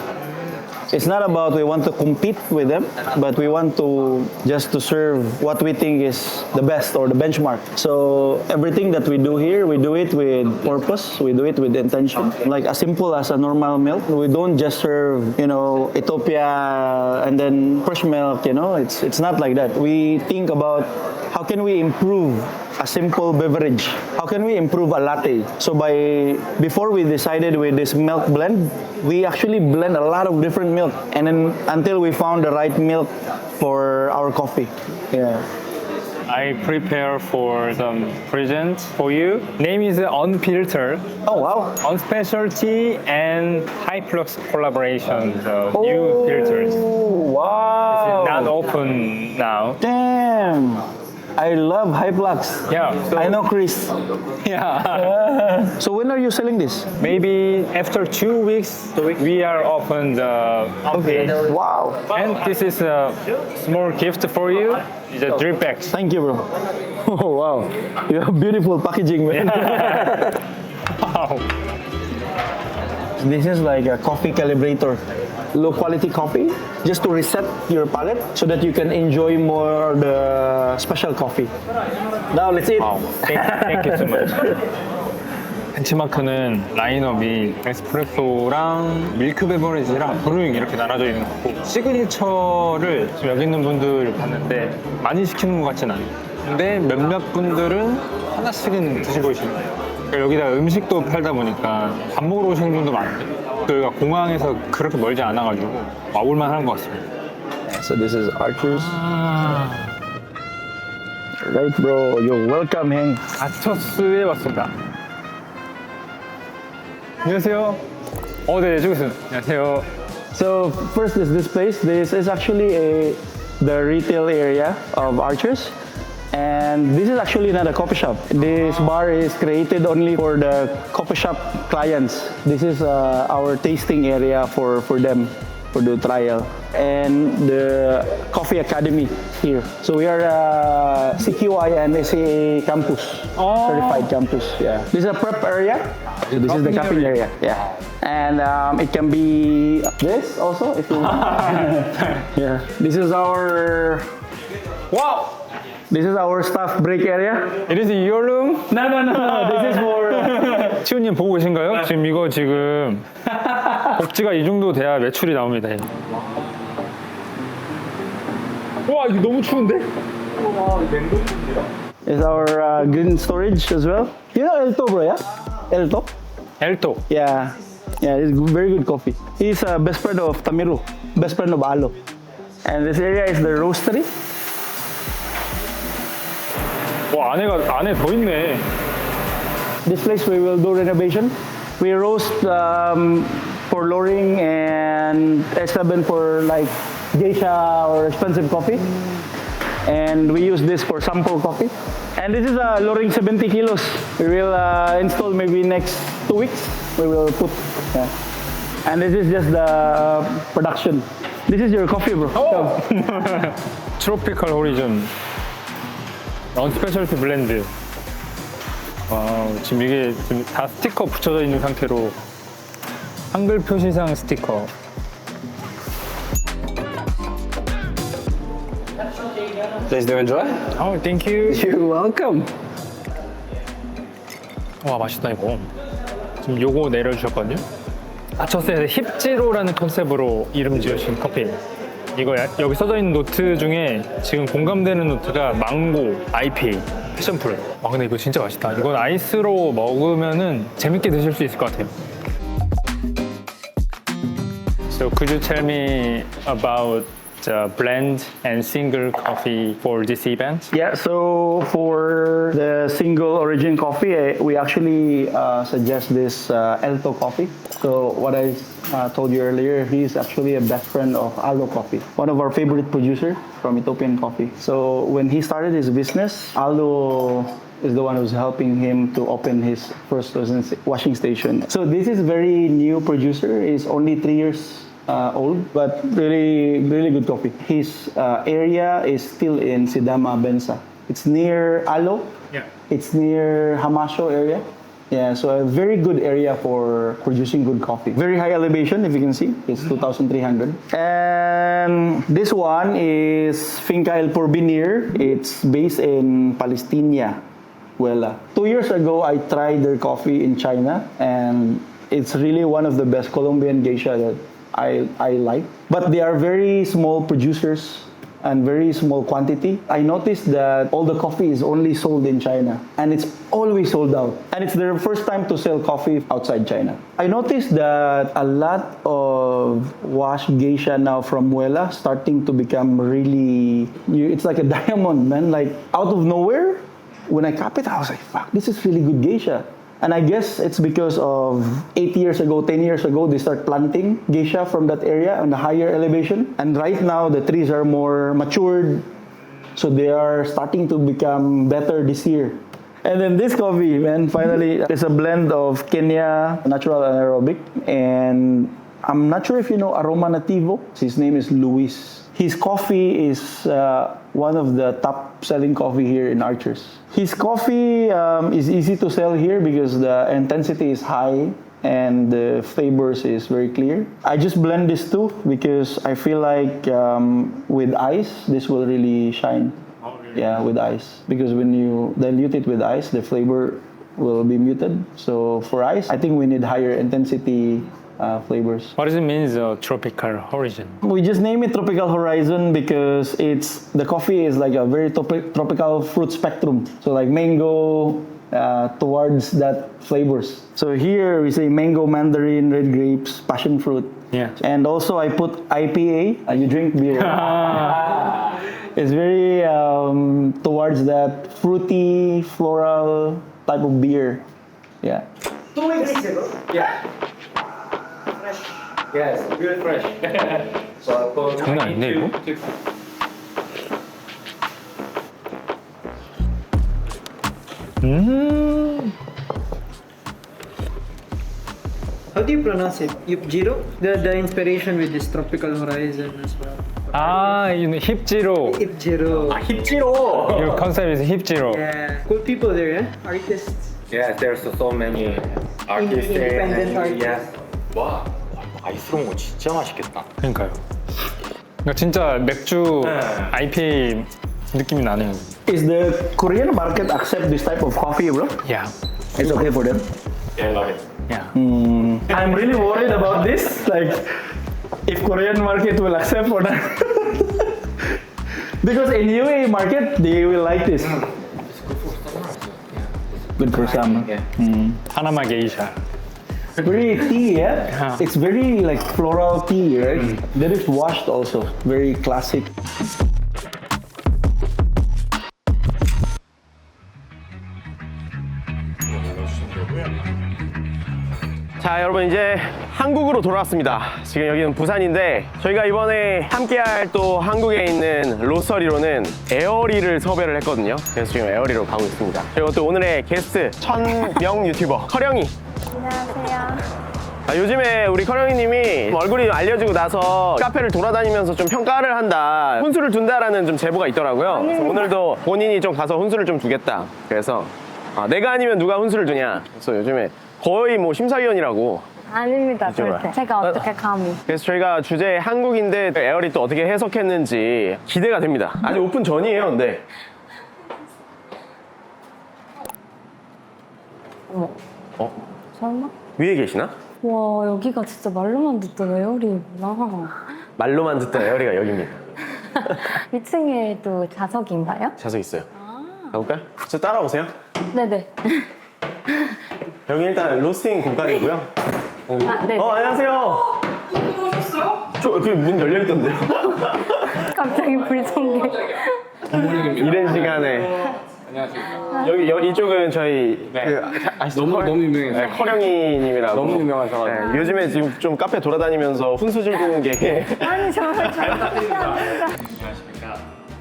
It's not about we want to compete with them, but we want to just to serve what we think is the best or the benchmark. So everything that we do here, we do it with purpose, we do it with intention. Like as simple as a normal milk, we don't just serve, Ethiopia and then fresh milk, it's not like that. We think about how can we improve a simple beverage? How can we improve a latte? So before we decided with this milk blend, we actually blend a lot of different milk, and then until we found the right milk for our coffee. Yeah. I prepare for some present for you. Name is Unfiltered. Oh wow. On specialty and high flux collaboration. So new filters. Wow. Not open now. Damn. I love Hyflux. Yeah. So, I know Chris. Yeah. So when are you selling this? Maybe after 2 weeks, we are open the page. Wow. And this is a small gift for you. It's a drip bags. Thank you, bro. Oh wow. You have beautiful packaging, man. Wow. This is like a coffee calibrator. low quality coffee just to reset your palate so that you can enjoy more the special coffee. Now let's eat. Thank you so much. 벤치마크는 라인업이 에스프레소랑 밀크 베버리지랑 브루잉 이렇게 나눠져 있는 것 같고 시그니처를 지금 여기 있는 분들 봤는데 많이 시키는 것 같진 않아요. 근데 몇몇 분들은 하나씩은 드시고 계시는 거예요. 그러니까 여기다 음식도 팔다 보니까 밥 먹으러 오시는 분도 많고 저희가 공항에서 그렇게 멀지 않아가지고 와볼만 한 것 같습니다. So this is Archer's. Right, bro. You're welcome, Hank. 아처스에 왔습니다. 안녕하세요. 네, 저기 있습니다. 안녕하세요. So first is this place. This is actually the retail area of Archer's. And this is actually not a coffee shop. This bar is created only for the coffee shop clients. This is our tasting area for them, for the trial. And the Coffee Academy here. So we are CQI and SAA campus, certified campus. Yeah. This is a prep area. This is the cupping area. Yeah. And it can be this also if you want. Yeah. This is our This is our staff break area. It is your room? No. This is for. 치우님 보고 계신가요? 지금 이거 지금 복지가 이 정도 돼야 매출이 나옵니다. 와 이거 너무 추운데? Is our green storage as well. You know Elto, bro? Yeah. Elto. 엘토. Yeah. It's very good coffee. He's a best friend of Tamiru, best friend of Alo. And this area is the roastery. 와 안에 더 있네. This place we will do renovation. We roast for Loring and S7 for like geisha or expensive coffee. And we use this for sample coffee. And this is a Loring 70 kilos. We will install maybe next 2 weeks. We will put. Yeah. And this is just the production. This is your coffee, bro. 트로피컬 호리존 언스페셜티 블렌드. 지금 이게 지금 다 스티커 붙여져 있는 상태로 한글 표시상 스티커. Please do enjoy. Thank you. You're welcome. 와 맛있다 이거. 지금 요거 내려주셨거든요. 아처스에서 힙지로라는 컨셉으로 이름 지으신 커피. 이거 여기 써져 있는 노트 중에 지금 공감되는 노트가 망고, IPA, 패션프루. 근데 이거 진짜 맛있다. 이건 아이스로 먹으면은 재밌게 드실 수 있을 것 같아요. So could you tell me about the blend and single coffee for this event? Yeah, so for the single origin coffee, we actually suggest this Elto coffee. So what I told you earlier, he's actually a best friend of Alo Coffee, one of our favorite producers from Ethiopian Coffee. So when he started his business, Alo is the one who's helping him to open his first washing station. So this is very new producer. He's only 3 years old, but really good coffee. His area is still in Sidama Bensa. It's near Alo. Yeah. It's near Hamasho area. Yeah, so a very good area for producing good coffee. Very high elevation, if you can see. It's 2,300. And this one is Finca El Porvenir. It's based in Palestina, Huela. 2 years ago, I tried their coffee in China, and it's really one of the best Colombian geisha that I like. But they are very small producers and very small quantity. I noticed that all the coffee is only sold in China, and it's always sold out. And it's their first time to sell coffee outside China. I noticed that a lot of wash geisha now from Huela starting to become really, it's like a diamond, man. Like out of nowhere, when I cap it, I was like, fuck, this is really good geisha. And I guess it's because of 8 years ago, 10 years ago, they start planting geisha from that area on a higher elevation. And right now, the trees are more matured. So they are starting to become better this year. And then this coffee, man, finally, it's a blend of Kenya, natural and Arabic. And I'm not sure if you know Aroma Nativo. His name is Luis. His coffee is one of the top selling coffee here in Archers. His coffee is easy to sell here because the intensity is high and the flavors is very clear. I just blend these two because I feel like with ice, this will really shine. Yeah, with ice. Because when you dilute it with ice, the flavor will be muted. So for ice, I think we need higher intensity flavors. What does it mean, tropical horizon? We just name it Tropical Horizon because the coffee is like a very tropical fruit spectrum. So like mango towards that flavors. So here we say mango, mandarin, red grapes, passion fruit. Yeah. And also I put IPA. You drink beer. It's very towards that fruity, floral type of beer. Yeah. 2 weeks ago. Yeah. Fresh. Yes, real fresh. So I'll put 장난 아닌데, 이거? How do you pronounce it? Yupjiro? The inspiration with this tropical horizon as well. 아, 힙지로. Yupjiro. Your concept is 힙지로. Yeah. Cool people there, yeah? Artists. Yes, there's so many artists there. Independent artists. Yes. 와, 아이스로운 거 진짜 맛있겠다. 그러니까요. 그러니까 진짜 맥주 IPA 느낌이 나네요. Is the Korean market accept this type of coffee, bro? Yeah. It's okay for them. Yeah, I love it. Yeah. I'm really worried about this. Like, if Korean market will accept or not. Because in UAE market, they will like this. Good for summer. 파나마 게이샤. Very tea, yeah? It's very like floral tea, right? That is washed also. Very classic. 자, 여러분 이제 한국으로 돌아왔습니다. 지금 여기는 부산인데 저희가 이번에 함께할 또 한국에 있는 로서리로는 에어리를 섭외를 했거든요. 그래서 지금 에어리로 가고 있습니다. 그리고 또 오늘의 게스트 천명 유튜버 커령이. 안녕하세요. 요즘에 우리 커령이님이 얼굴이 알려지고 나서 카페를 돌아다니면서 좀 평가를 한다, 혼수를 둔다라는 좀 제보가 있더라고요. 그래서 오늘도 본인이 좀 가서 혼수를 좀 두겠다. 그래서 내가 아니면 누가 혼수를 두냐. 그래서 요즘에 거의 뭐 심사위원이라고. 아닙니다, 이쪽으로 절대. 제가 어떻게 감히. 그래서 저희가 주제 한국인데 에어리 또 어떻게 해석했는지 기대가 됩니다. 아직 오픈 전이에요, 근데. 어머. 설마? 위에 계시나? 와, 여기가 진짜 말로만 듣던 에어리구나. 말로만 듣던 에어리가 여기입니다. 2층에도 좌석인가요? 좌석 있어요. 가볼까요? 저 따라오세요. 네네. 여기 일단 로스팅 공간이고요. 아, 네. 안녕하세요. 오셨어요? 문 열려있던데요. 갑자기 불성계. 이른 시간에. 안녕하세요. 여기 이쪽은 저희 너무 유명해서. 네, 커령이님이라고. 너무 유명하셔가지고. 네, 요즘에 지금 좀 카페 돌아다니면서 훈수 즐기는 게 아니, 정말 잘 안녕하십니까.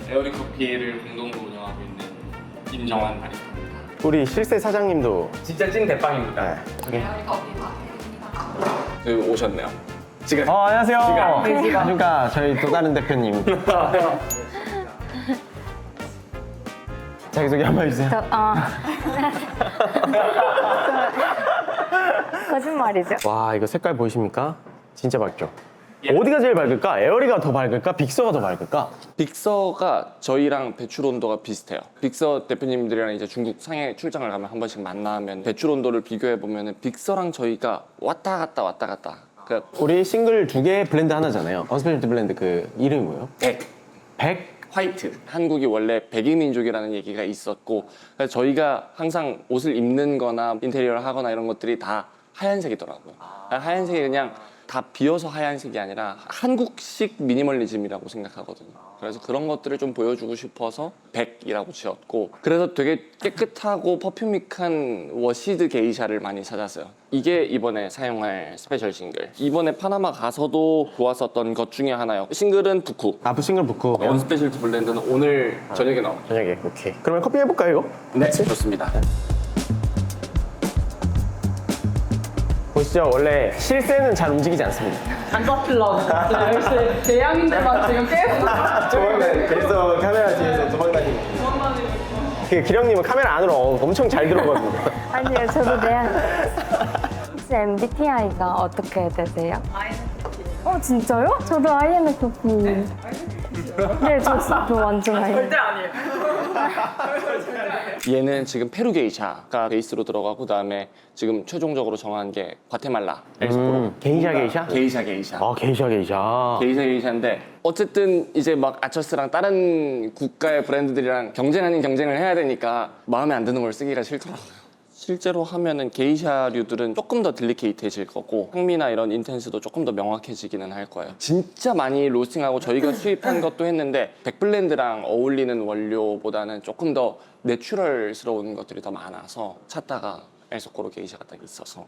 에어리 커피를 공동으로 운영하고 있는 임정환 바리스타입니다. 우리 실세 사장님도 진짜 찐 대빵입니다. 오셨네요. 지금. 안녕하세요. 안녕하십니까. 저희 또 다른 대표님. 자기소개 한번 해주세요. 거짓말이죠. 와, 이거 색깔 보이십니까? 진짜 밝죠? 어디가 제일 밝을까? 에어리가 더 밝을까? 빅서가 더 밝을까? 빅서가 저희랑 배출 온도가 비슷해요. 빅서 대표님들이랑 이제 중국 상해 출장을 가면 한 번씩 만나면 배출 온도를 비교해 보면은 빅서랑 저희가 왔다 갔다. 그러니까 우리 싱글 2개 블렌드 하나잖아요. 언스페셜티 블렌드 그 이름이 뭐예요? 100? 화이트. 한국이 원래 백이민족이라는 얘기가 있었고, 그래서 저희가 항상 옷을 입는 거나 인테리어를 하거나 이런 것들이 다 하얀색이더라고요. 하얀색이 그냥 다 비어서 하얀색이 아니라 한국식 미니멀리즘이라고 생각하거든요. 그래서 그런 것들을 좀 보여주고 싶어서 100이라고 지었고, 그래서 되게 깨끗하고 퍼퓸믹한 워시드 게이샤를 많이 찾았어요. 이게 이번에 사용할 스페셜 싱글. 이번에 파나마 가서도 보았었던 것 중에 하나요. 싱글은 부쿠. 싱글 부쿠. 언스페셜티 블렌드는 오늘 저녁에 나옵니다. 저녁에, 오케이. 그러면 커피 해볼까요, 이거? 네, 좋습니다. 보시죠. 원래 실세는 잘 움직이지 않습니다. 안 잡히려고. 역시 대양인데만 지금 계속. 계속 카메라 뒤에서 도망다니고. 기령님은 카메라 안으로 엄청 잘 들어오거든요. 아니요, 저도 내야. 혹시 MBTI가 어떻게 되세요? 진짜요? 저도 INFP. 네, 저 완전 INFP. 얘는 지금 페루 게이샤가 베이스로 들어가고 그다음에 지금 최종적으로 정한 게 과테말라 엘스코로. 게이샤 게이샤? 게이샤 게이샤. 게이샤 게이샤. 게이샤 게이샤인데 어쨌든 이제 막 아처스랑 다른 국가의 브랜드들이랑 경쟁 아닌 경쟁을 해야 되니까 마음에 안 드는 걸 쓰기가 싫더라고요. 실제로 하면은 게이샤류들은 조금 더 딜리케이트해질 거고 향미나 이런 인텐스도 조금 더 명확해지기는 할 거예요. 진짜 많이 로스팅하고 저희가 수입한 것도 했는데 백블렌드랑 어울리는 원료보다는 조금 더 내추럴스러운 것들이 더 많아서 찾다가 엘소코로 게이샤가 딱 있어서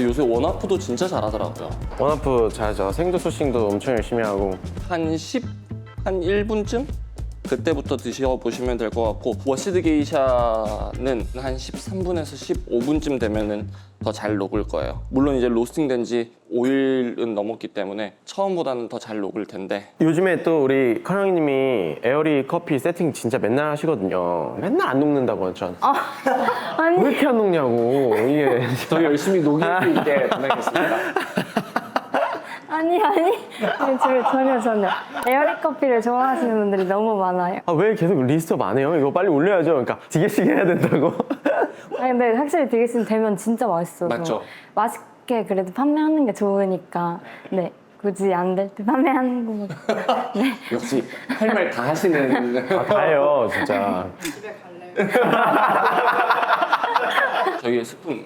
요새 원아프도 진짜 잘하더라고요. 원아프 잘하죠. 생도 소싱도 엄청 열심히 하고. 한 1분쯤? 그때부터 드셔보시면 될 것 같고 워시드 게이샤는 한 13분에서 15분쯤 되면은 더 잘 녹을 거예요. 물론 이제 로스팅 된 지 5일은 넘었기 때문에 처음보다는 더 잘 녹을 텐데 요즘에 또 우리 카랑이님이 에어리 커피 세팅 진짜 맨날 하시거든요. 맨날 안 녹는다고 전. 아니, 왜 이렇게 안 녹냐고 이게. 더 열심히 녹일 수 있게 부탁드리겠습니다. 아니. 전혀. 에어리 커피를 좋아하시는 분들이 너무 많아요. 왜 계속 리스트업 안 해요? 이거 빨리 올려야죠. 그러니까 디게씩 해야 된다고. 근데 확실히 디게스는 되면 진짜 맛있어서. 맞죠? 맛있게 그래도 판매하는 게 좋으니까. 네. 굳이 안 될 때 판매하는 거. 네. 역시 할 말 다 하시는. 다 해요, 진짜. 집에 갈래요? 저희의 스푼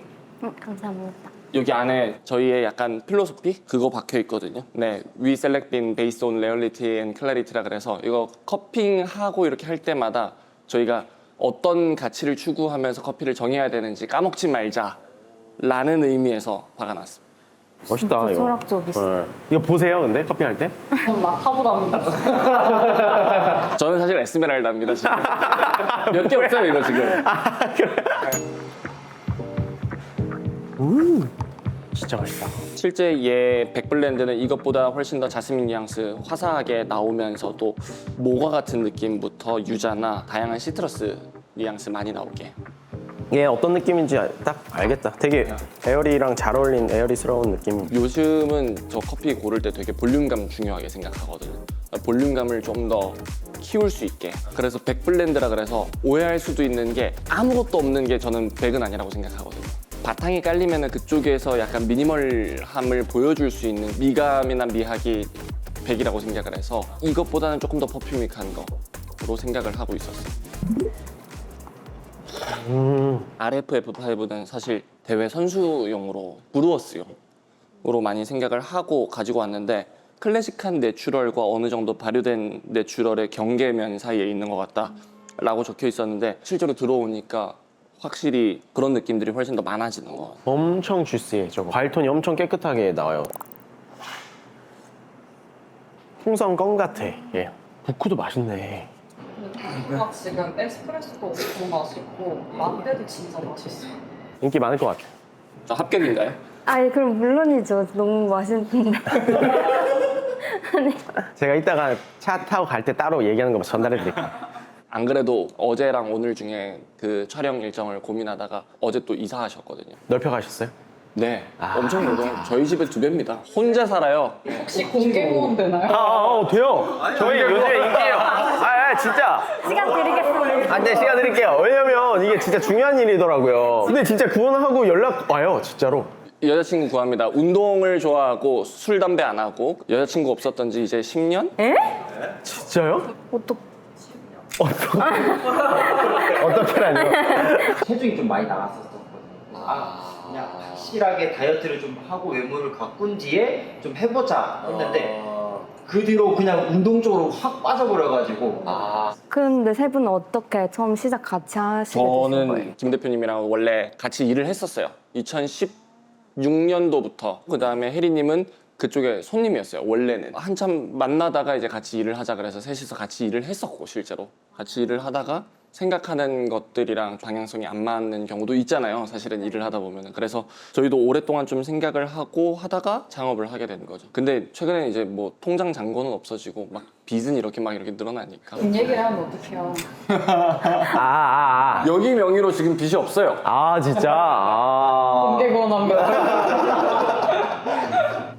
감사합니다. 여기 안에 저희의 약간 필로소피 그거 박혀 있거든요. 네, We select bean based on rarity and clarity라 그래서 이거 커핑하고 이렇게 할 때마다 저희가 어떤 가치를 추구하면서 커피를 정해야 되는지 까먹지 말자라는 의미에서 박아놨습니다. 멋있다 이거. 소락적이시다. 이거 보세요, 근데 커피할 때? 마타보답니다. 저는 사실 에스메랄다입니다 지금. 몇 개 없어요 이거 지금. 진짜 맛있다. 실제 얘 백블렌드는 이것보다 훨씬 더 자스민 뉘앙스 화사하게 나오면서도 모과 같은 느낌부터 유자나 다양한 시트러스 뉘앙스 많이 나오게. 얘 어떤 느낌인지 딱 알겠다. 되게 에어리랑 잘 어울린 에어리스러운 느낌. 요즘은 저 커피 고를 때 되게 볼륨감 중요하게 생각하거든요. 볼륨감을 좀 더 키울 수 있게. 그래서 백블렌드라 그래서 오해할 수도 있는 게 아무것도 없는 게 저는 백은 아니라고 생각하거든요. 바탕이 깔리면 그쪽에서 약간 미니멀함을 보여줄 수 있는 미감이나 미학이 백이라고 생각을 해서 이것보다는 조금 더 퍼퓸익한 거로 생각을 하고 있었어요. RFF5는 사실 대회 선수용으로 브루어스용으로 많이 생각을 하고 가지고 왔는데 클래식한 내추럴과 어느 정도 발효된 내추럴의 경계면 사이에 있는 것 같다 라고 적혀 있었는데 실제로 들어오니까 확실히 그런 느낌들이 훨씬 더 많아지는 것 같아요. 엄청 주시해 저거. 과일톤이 엄청 깨끗하게 나와요. 풍선 껌 같아. 예. 부쿠도 맛있네. 지금 에스프레소도 엄청 맛있고 라떼도 진짜 맛있어요. 인기 많을 것 같아요. 저 합격인가요? 그럼 물론이죠. 너무 맛있는데. 제가 이따가 차 타고 갈 때 따로 얘기하는 거 전달해 드릴게요. 안 그래도 어제랑 오늘 중에 그 촬영 일정을 고민하다가 어제 또 이사하셨거든요. 넓혀 가셨어요? 네, 엄청 넓어요. 저희 집에 2배입니다. 혼자 살아요. 혹시 공개 모험 되나요? 돼요. 저희 요즘에 인기예요. 진짜. 시간 드리겠습니다. 네, 시간 드릴게요. 왜냐면 이게 진짜 중요한 일이더라고요. 근데 진짜 그거하고 연락 와요, 진짜로. 여자친구 구합니다. 운동을 좋아하고 술, 담배 안 하고 여자친구 없었던 지 이제 10년? 진짜요? 어떻게라뇨? 체중이 좀 많이 나갔었거든요. 그냥 확실하게 다이어트를 좀 하고 외모를 가꾼 뒤에 좀 해보자 했는데 그 뒤로 그냥 운동 쪽으로 확 빠져버려가지고. 근데 세 분은 어떻게 처음 시작 같이 하시게 되신 거예요? 저는 김 대표님이랑 원래 같이 일을 했었어요. 2016년도부터. 그 다음에 혜리님은 그쪽에 손님이었어요. 원래는 한참 만나다가 이제 같이 일을 하자 그래서 셋이서 같이 일을 했었고 실제로 같이 일을 하다가 생각하는 것들이랑 방향성이 안 맞는 경우도 있잖아요. 사실은 일을 하다 보면은. 그래서 저희도 오랫동안 좀 생각을 하고 하다가 창업을 하게 된 거죠. 근데 최근에 이제 뭐 통장 잔고는 없어지고 막 빚은 이렇게 늘어나니까. 돈 얘기를 하면 어떡해요. 여기 명의로 지금 빚이 없어요. 진짜. 공개 권한가.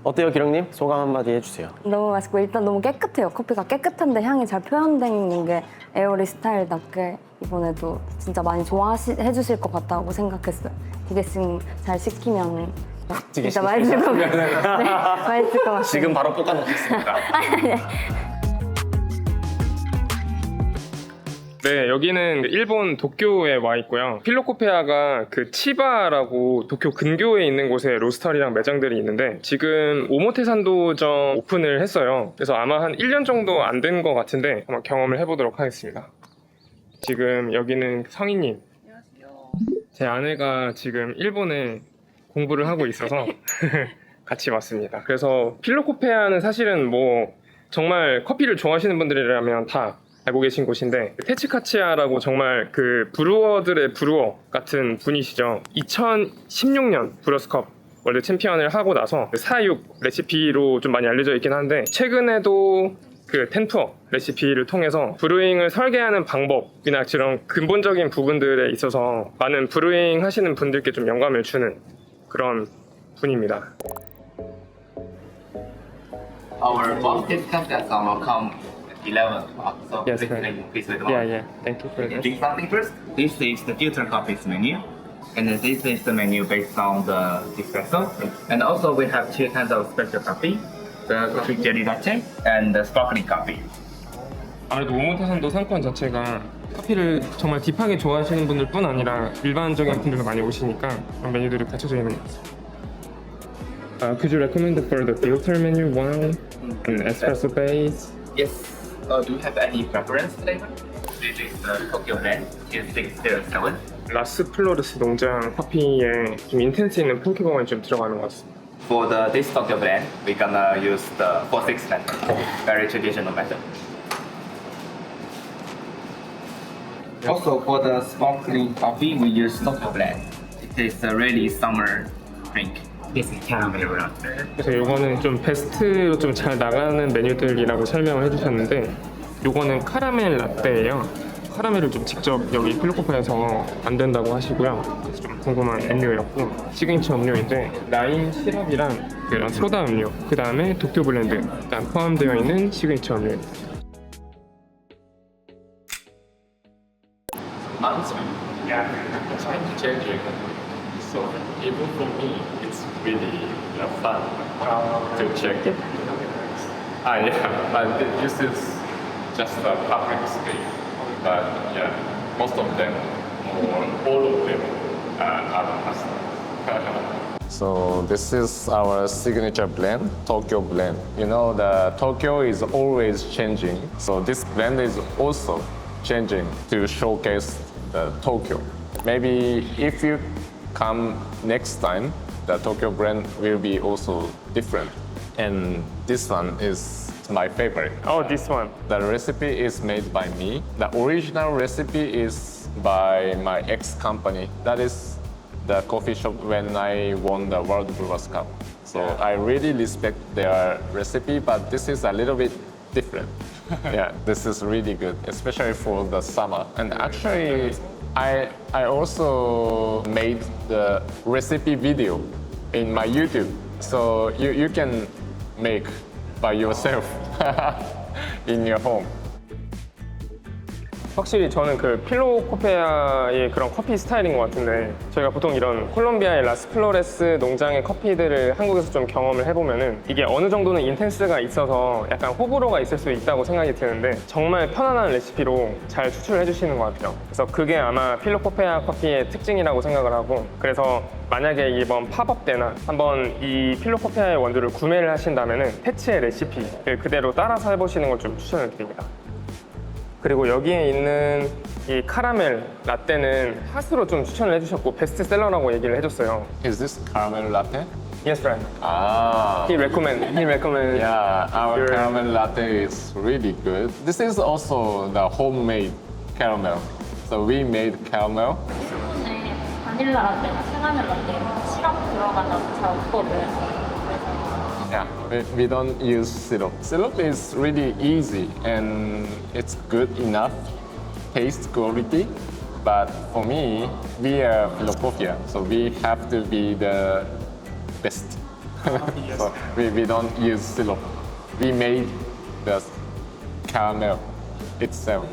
어때요, 기령님? 소감 한마디 해주세요. 너무 맛있고 일단 너무 깨끗해요. 커피가 깨끗한데 향이 잘 표현된 게 에어리 스타일답게 이번에도 진짜 많이 좋아해주실 것 같다고 생각했어요. 디게싱 잘 시키면 진짜 맛있을 것 같아요. 네, 맛있을 것 같아요. 지금 바로 볶아놓겠습니다. 네, 여기는 일본 도쿄에 와 있고요. 필로코페아가 그 치바라고 도쿄 근교에 있는 곳에 로스터리랑 매장들이 있는데 지금 오모테산도점 오픈을 했어요. 그래서 아마 한 1년 정도 안 된 것 같은데 한번 경험을 해보도록 하겠습니다. 지금 여기는 성인님. 제 아내가 지금 일본에 공부를 하고 있어서 같이 왔습니다. 그래서 필로코페아는 사실은 뭐 정말 커피를 좋아하시는 분들이라면 다 알고 계신 곳인데 테츠카치야라고 정말 그 브루어들의 브루어 같은 분이시죠. 2016년 브루어스컵 월드 챔피언을 하고 나서 4-6 레시피로 좀 많이 알려져 있긴 한데 최근에도 그 텐푸어 레시피를 통해서 브루잉을 설계하는 방법이나 그런 근본적인 부분들에 있어서 많은 브루잉 하시는 분들께 좀 영감을 주는 그런 분입니다. Our boss discussed that will come at 11 o'clock. So Yes, please, correct. please wait a Yeah, moment. yeah. Thank you for that. Drink something first. This is the filter coffees menu. And then this is the menu based on the espresso. And also we have two kinds of special coffee. The coffee jelly latte and the sparkling coffee. 아무래도 오모테산도 상권 자체가 커피를 정말 딥하게 좋아하시는 분들뿐 아니라 일반적인 분들도 많이 오시니까 그런 메뉴들이 갖춰져 있는 것 같습니다. Could you recommend for the filter menu one and espresso base? Yes. Do you have any preference flavor? This is the Tokyo blend. It's 607. 라스 플로르스 농장 커피에 좀 인텐스 있는 펑키버가 좀 들어가는 것 같습니다. For this Tokyo blend, we're gonna use the 4-6 method, very traditional method. Also, for the sparkling coffee, we use Tokyo blend. It is a really summer drink. This is caramel latte. 그래서 요거는 좀 베스트로 좀 잘 나가는 메뉴들이라고 설명을 해주셨는데 요거는 카라멜 라떼예요. 카라멜을 좀 직접 여기 필로코페아에서 만든다고 하시고요. 그래서 좀 궁금한 음료였고 시그니처 음료인데 라임 시럽이랑 그런 소다 음료 그 다음에 도쿄 블렌드 일단 포함되어 있는 시그니처 음료입니다. Yeah, I'm changing. So even for me, it's really fun to check it. Yeah, but this is just a public space. But yeah, most of them, or all of them, are customers. So this is our signature blend, Tokyo blend. You know, the Tokyo is always changing. So this blend is also changing to showcase the Tokyo. Maybe if you come next time, the Tokyo blend will be also different. And this one is my favorite. Oh, this one. The recipe is made by me. The original recipe is by my ex-company. That is the coffee shop when I won the World Brewers Cup. So I really respect their recipe, but this is a little bit different. Yeah, this is really good, especially for the summer. And actually, I also made the recipe video in my YouTube. So you can make by yourself in your home. 확실히 저는 그 필로코페아의 그런 커피 스타일인 것 같은데 저희가 보통 이런 콜롬비아의 라스플로레스 농장의 커피들을 한국에서 좀 경험을 해보면은 이게 어느 정도는 인텐스가 있어서 약간 호불호가 있을 수 있다고 생각이 드는데 정말 편안한 레시피로 잘 추출을 해주시는 것 같아요. 그래서 그게 아마 필로코페아 커피의 특징이라고 생각을 하고 그래서 만약에 이번 팝업 때나 한번 이 필로코페아의 원두를 구매를 하신다면은 테츠의 레시피를 그대로 따라서 해보시는 걸 좀 추천을 드립니다. 그리고 여기에 있는 이 카라멜 라떼는 핫으로 좀 추천을 해주셨고 베스트셀러라고 얘기를 해줬어요. Is this caramel latte? Yes, right. Ah. He recommend. Yeah, our your- caramel latte is really good. This is also the homemade caramel. So we made caramel. 네, 바닐라 라떼나 카라멜 라떼 시럽 들어가서 잘 없거든. Yeah, we don't use syrup. Syrup is really easy and it's good enough taste quality. But for me, we are Philosophia, so we have to be the best. So we don't use syrup. We made the caramel itself.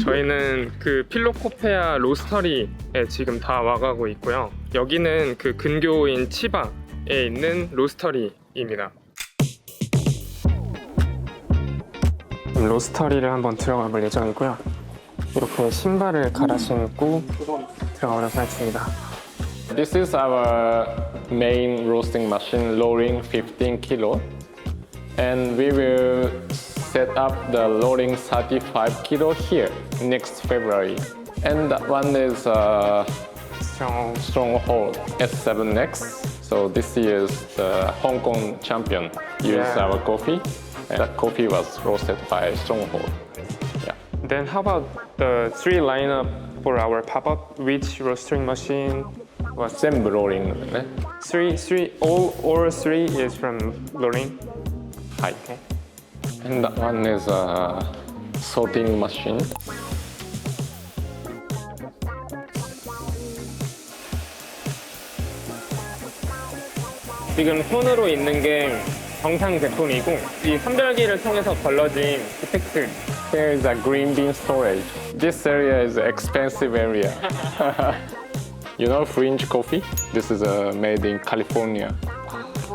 저희는 그 필로코페아 로스터리에 지금 다 와가고 있고요. 여기는 그 근교인 치바에 있는 로스터리입니다. 로스터리를 한번 들어가 볼 예정이고요. 이렇게 신발을 갈아 신고 들어가 보도록 하겠습니다. This is our main roasting machine, loading 15 kilo. And we will set up the loading 35 kilo here next February. And that one is Stronghold S7X. So this year's the Hong Kong champion used our coffee. And that coffee was roasted by Stronghold. Yeah. Then how about the three lineup for our pop-up? Which roasting machine was Same rolling. 네? all three is from Loring? Hi. And that one is a sorting machine. 지금 손으로 있는 게 정상 제품이고 이 선별기를 통해서 걸러진 이펙트. Here is a green bean storage. This area is an expensive area. You know Fringe coffee? This is made in California,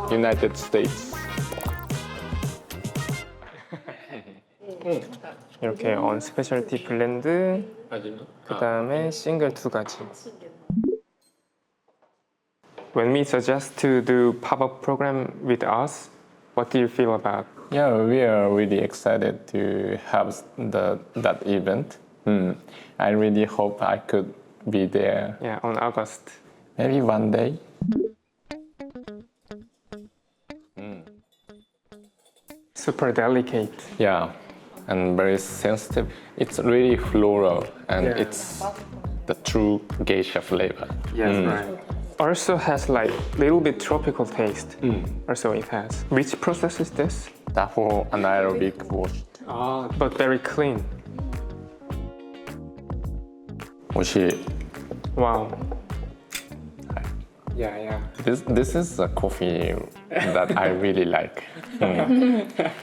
United States. 이렇게 언스페셜티 블렌드, 그 다음에 싱글 2가지. When we suggest to do pop-up program with us, what do you feel about? Yeah, we are really excited to have that event. I really hope I could be there. Yeah, on August. Maybe one day. Super delicate. Yeah, and very sensitive. It's really floral and Yeah. it's the true geisha flavor. Yes, right. Also has like little bit tropical taste. Also it has. Which process is this? That for anaerobic wash. But very clean. 혹시 Wow. Yeah. this is a coffee that I really like.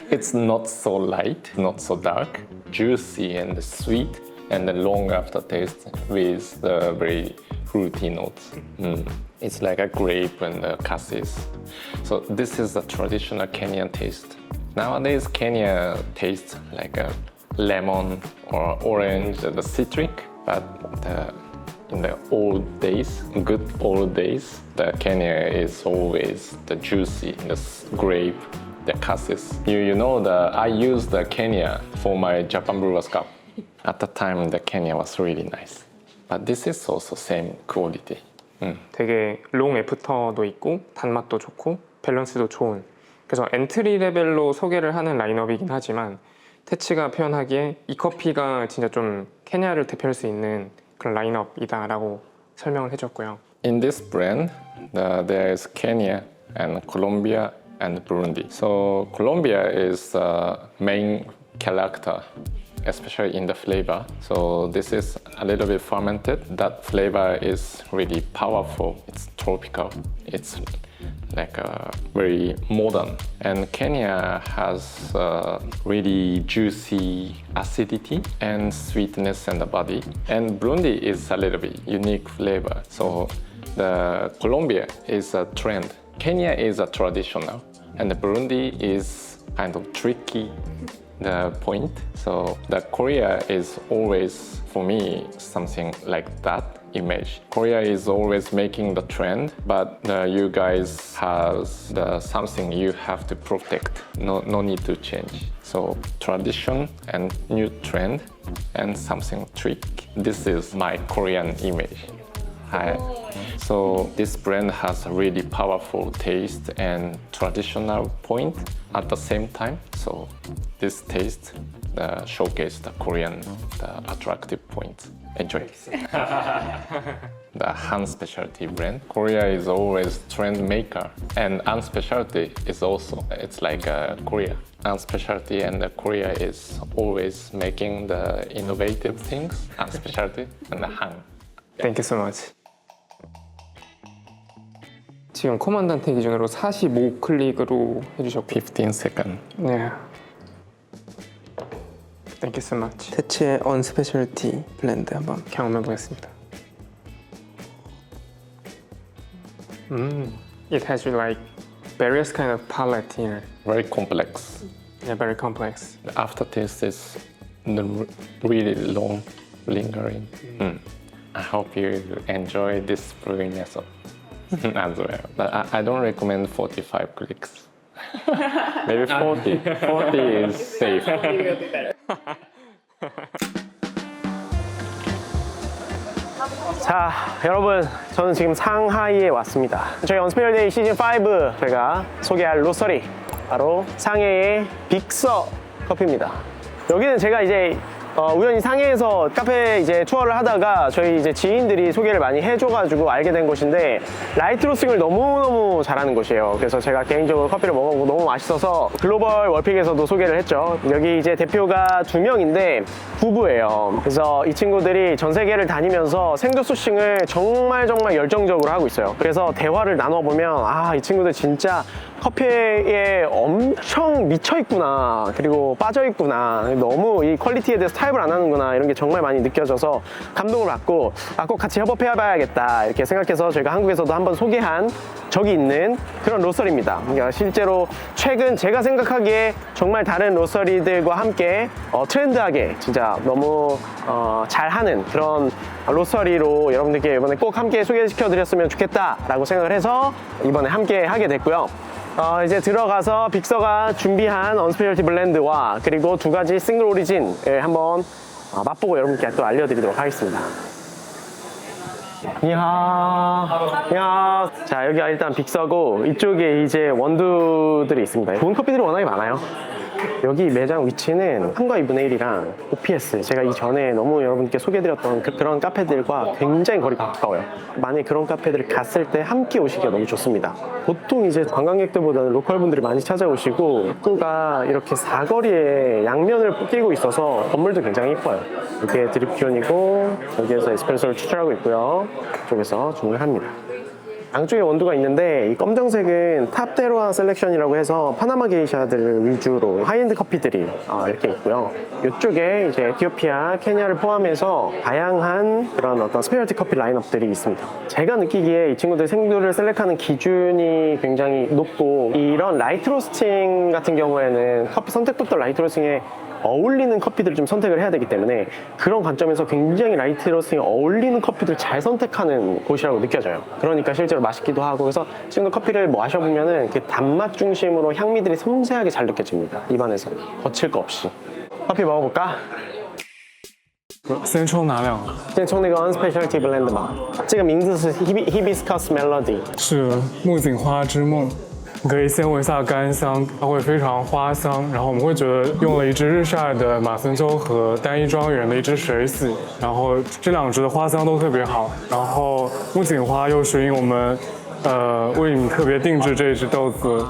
It's not so light, not so dark, juicy and sweet, and the long aftertaste with the very fruity notes. It's like a grape and the cassis. So this is a traditional Kenyan taste. Nowadays, Kenya tastes like a lemon or orange, the citric, but in the old days, good old days, the Kenya is always the juicy, the grape, the cassis. You know I used the Kenya for my Japan Brewers Cup. At the time, the Kenya was really nice. But this is also same quality. 되게 롱 애프터도 있고 단맛도 좋고 밸런스도 좋은. 그래서 엔트리 레벨로 소개를 하는 라인업이긴 하지만 태치가 표현하기에 이 커피가 진짜 좀 케냐를 대표할 수 있는 그런 라인업이다라고 설명을 해줬고요. In this brand, there is Kenya and Colombia and Burundi. So Colombia is the main character, especially in the flavor. So this is a little bit fermented. That flavor is really powerful. It's tropical. It's like very modern. And Kenya has really juicy acidity and sweetness in the body. And Burundi is a little bit unique flavor. So the Colombia is a trend. Kenya is a traditional, and the Burundi is kind of tricky. The point. So the Korea is always, for me, something like that image. Korea is always making the trend, but you guys have something you have to protect. No need to change. So tradition and new trend and something trick. This is my Korean image. Hi. So this brand has a really powerful taste and traditional point at the same time. So this taste showcase the Korean attractive point. Enjoy. The Han specialty brand. Korea is always trend maker, and Han specialty is also, it's like Korea. Han specialty and Korea is always making the innovative things. Han specialty and the Han. Thank you so much. 지금 코만단테 기준으로 45 클릭으로 해주셨고 15 seconds. 네. Thank you so much. 대체 언스페셜티 블렌드 한번 경험해 보겠습니다. It has like various kind of palette here. Very complex. Yeah, very complex. The aftertaste is really long, lingering. I hope you enjoy this brewing as well. But I don't recommend 45 clicks. Maybe 40. 40 is safe. 자, 여러분, 저는 지금 상하이에 왔습니다. 저희 언스페셜데이 시즌5 제가 소개할 로서리 바로 상해의 빅서 커피입니다. 여기는 제가 이제 우연히 상해에서 카페 이제 투어를 하다가 저희 이제 지인들이 소개를 많이 해줘가지고 알게 된 곳인데 라이트 로스팅을 너무너무 잘하는 곳이에요. 그래서 제가 개인적으로 커피를 먹어보고 너무 맛있어서 글로벌 월픽에서도 소개를 했죠. 여기 이제 대표가 2명인데 부부예요. 그래서 이 친구들이 전 세계를 다니면서 생도 소싱을 정말 열정적으로 하고 있어요. 그래서 대화를 나눠보면 아, 이 친구들 진짜 커피에 엄청 미쳐있구나, 그리고 빠져있구나, 너무 이 퀄리티에 대해서 타협을 안 하는구나, 이런 게 정말 많이 느껴져서 감동을 받고 아, 꼭 같이 협업해봐야겠다 이렇게 생각해서 저희가 한국에서도 한번 소개한 적이 있는 그런 로서리입니다. 그러니까 실제로 최근 제가 생각하기에 정말 다른 로서리들과 함께 트렌드하게 진짜 너무 잘하는 그런 로서리로 여러분들께 이번에 꼭 함께 소개시켜드렸으면 좋겠다라고 생각을 해서 이번에 함께 하게 됐고요. 이제 들어가서 빅서가 준비한 언스페셜티 블렌드와 그리고 2가지 싱글 오리진을 한번 맛보고 여러분께 또 알려드리도록 하겠습니다. 이야. 자, 여기가 일단 빅서고 이쪽에 이제 원두들이 있습니다. 좋은 커피들이 워낙에 많아요. 여기 매장 위치는 3과 2분의 1이랑 OPS, 제가 이전에 너무 여러분께 소개해드렸던 그런 카페들과 굉장히 거리가 가까워요. 만약에 그런 카페들을 갔을 때 함께 오시기가 너무 좋습니다. 보통 이제 관광객들보다는 로컬 분들이 많이 찾아오시고 입구가 이렇게 사거리에 양면을 끼고 있어서 건물도 굉장히 이뻐요. 이게 드립존이고 여기에서 에스프레소를 추출하고 있고요. 이쪽에서 주문을 합니다. 양쪽에 원두가 있는데 이 검정색은 탑테로아 셀렉션이라고 해서 파나마 게이샤들 위주로 하이엔드 커피들이 이렇게 있고요. 이쪽에 이제 에티오피아, 케냐를 포함해서 다양한 그런 어떤 스페셜티 커피 라인업들이 있습니다. 제가 느끼기에 이 친구들 생두를 셀렉하는 기준이 굉장히 높고 이런 라이트 로스팅 같은 경우에는 커피 선택부터 라이트 로스팅에 어울리는 커피들을 좀 선택을 해야 되기 때문에 그런 관점에서 굉장히 라이트 로스팅에 어울리는 커피들을 잘 선택하는 곳이라고 느껴져요. 그러니까 실제로 맛있기도 하고, 그래서 지금도 커피를 마셔보면은 그 단맛 중심으로 향미들이 섬세하게 잘 느껴집니다. 입안에서 거칠 거 없이. 커피 먹어볼까? 先冲哪两个？先冲那个 Unspecialty Blend 吧。这个名字是 Hibiscus Melody， 是木槿花之梦。你可以先闻一下干香，它会非常花香，然后我们会觉得用了一支日晒的马森州和单一庄园的一支水洗，然后这2支的花香都特别好，然后木槿花又是因为我们为你特别定制这一支豆子，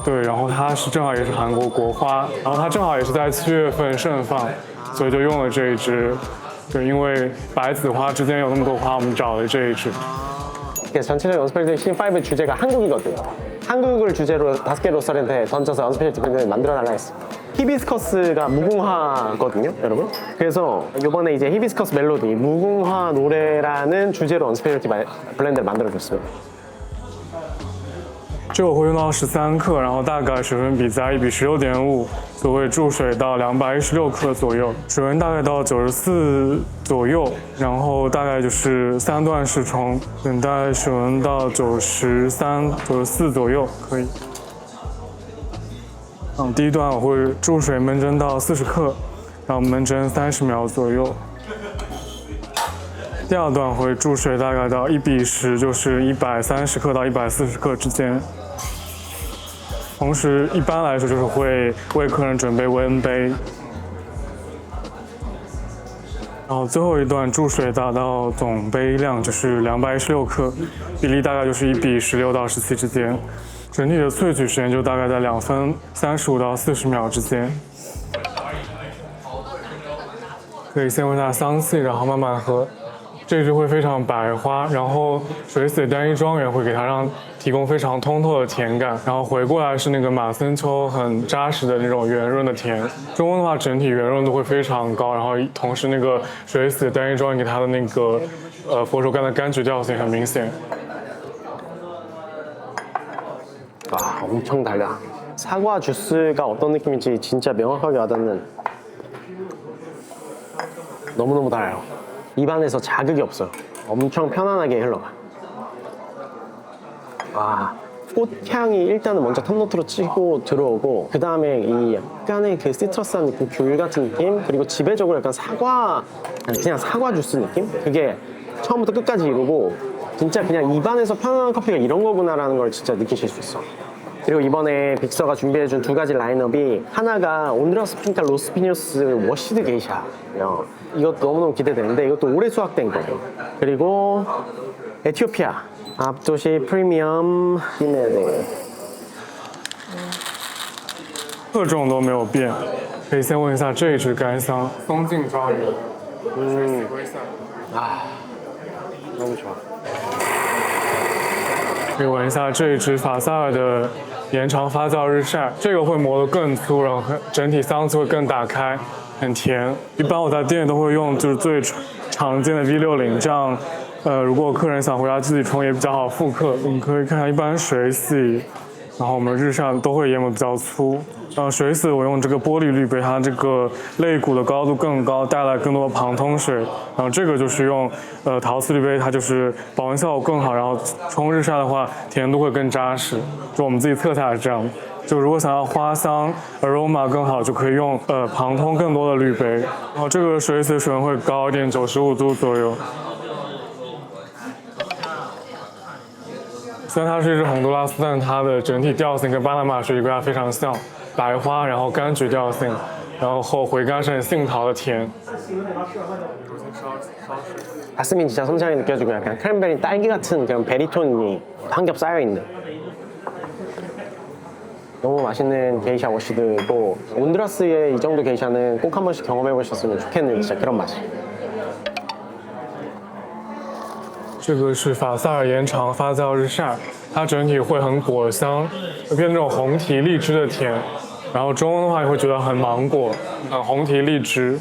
对，然后它是正好也是韩国国花，然后它正好也是在7月份盛放，所以就用了这一支，对，因为白紫花之间有那么多花，我们找了这一支。 전체적인 언스페셜티 시즌5 주제가 한국이거든요. 한국을 주제로 5개 로서리한테 던져서 언스페셜티 블렌드를 만들어달라 했어요. 히비스커스가 무궁화거든요, 여러분. 그래서 이번에 이제 히비스커스 멜로디, 무궁화 노래라는 주제로 언스페셜티 블렌드를 만들어줬어요. 这我会用到13克，然后大概水分比在1:16.5，所谓注水到216克左右，水温大概到94左右，然后大概就是3段式冲，等待水温到93、94左右可以。第一段我会注水焖蒸到40克，然后焖蒸30秒左右。第二段会注水大概到1:10，就是130克到140克之间。同时，一般来说就是会为客人准备温杯。然后最后一段注水达到总杯量就是216克，比例大概就是1:16到17之间。整体的萃取时间就大概在2分35到40秒之间。可以先闻下香气，然后慢慢喝。这支会非常白花，然后水洗单一庄园会给它提供非常通透的甜感，然后回过来是那个马森丘很扎实的那种圆润的甜。中温的话，整体圆润度会非常高，然后同时那个水洗单一庄园给它的那个佛手柑的柑橘调性很明显。 와, 엄청 달다. 사과 주스가 어떤 느낌인지 진짜 명확하게 와닿는. 너무너무 달아요. 입안에서 자극이 없어요. 엄청 편안하게 흘러가. 와, 꽃향이 일단은 먼저 탑노트로 치고 들어오고, 그 다음에 이 약간의 그 시트러스한 느낌, 귤 같은 느낌, 그리고 지배적으로 약간 사과, 아니 그냥 사과 주스 느낌? 그게 처음부터 끝까지 이루고, 진짜 그냥 입안에서 편안한 커피가 이런 거구나라는 걸 진짜 느끼실 수 있어. 그리고 이번에 빅서가 준비해준 두 가지 라인업이 하나가 온드라스 핑카 로스피니우스 워시드 게이샤예요. 이것도 너무너무 기대되는데 이것도 올해 수확된 거예요. 그리고 에티오피아 앞도시 프리미엄 디네데 各种都没有变，可以先问一下这一支干香松径庄园。너무 좋아. 可以闻一下这一支法萨尔的延长发酵日晒，这个会磨得更粗，然后整体香气会更打开，很甜。一般我在店里都会用就是最常见的 V60，这样如果客人想回家自己冲也比较好复刻。你可以看看一般水洗，然后我们日晒都会研磨比较粗。水洗我用这个玻璃滤杯，它这个肋骨的高度更高，带来更多的旁通水。然后这个就是用陶瓷滤杯，它就是保温效果更好，然后冲日晒的话甜度会更扎实。就我们自己测下来是这样。就如果想要花香 aroma 更好，就可以用旁通更多的滤杯。然后这个水洗的水温会高一点，95度左右。虽然它是一支洪都拉斯，但它的整体调性跟巴拿马水果非常像。 白花，然后柑橘调性，然后回甘是很杏桃的甜。 자스민 진짜 섬세하게 느껴지고 약간 크랜베리 딸기 같은 그런 베리톤이 한 겹 쌓여있는 너무 맛있는 게이샤 워시드고 온드라스의 이 정도 게이샤는 꼭 한 번씩 경험해 보셨으면 좋겠는 진짜 그런 맛이 这个是法萨尔延长发酵日晒，它整体会很果香，会偏那种红提荔枝的甜。然后中温的话，你会觉得很芒果，很红提荔枝。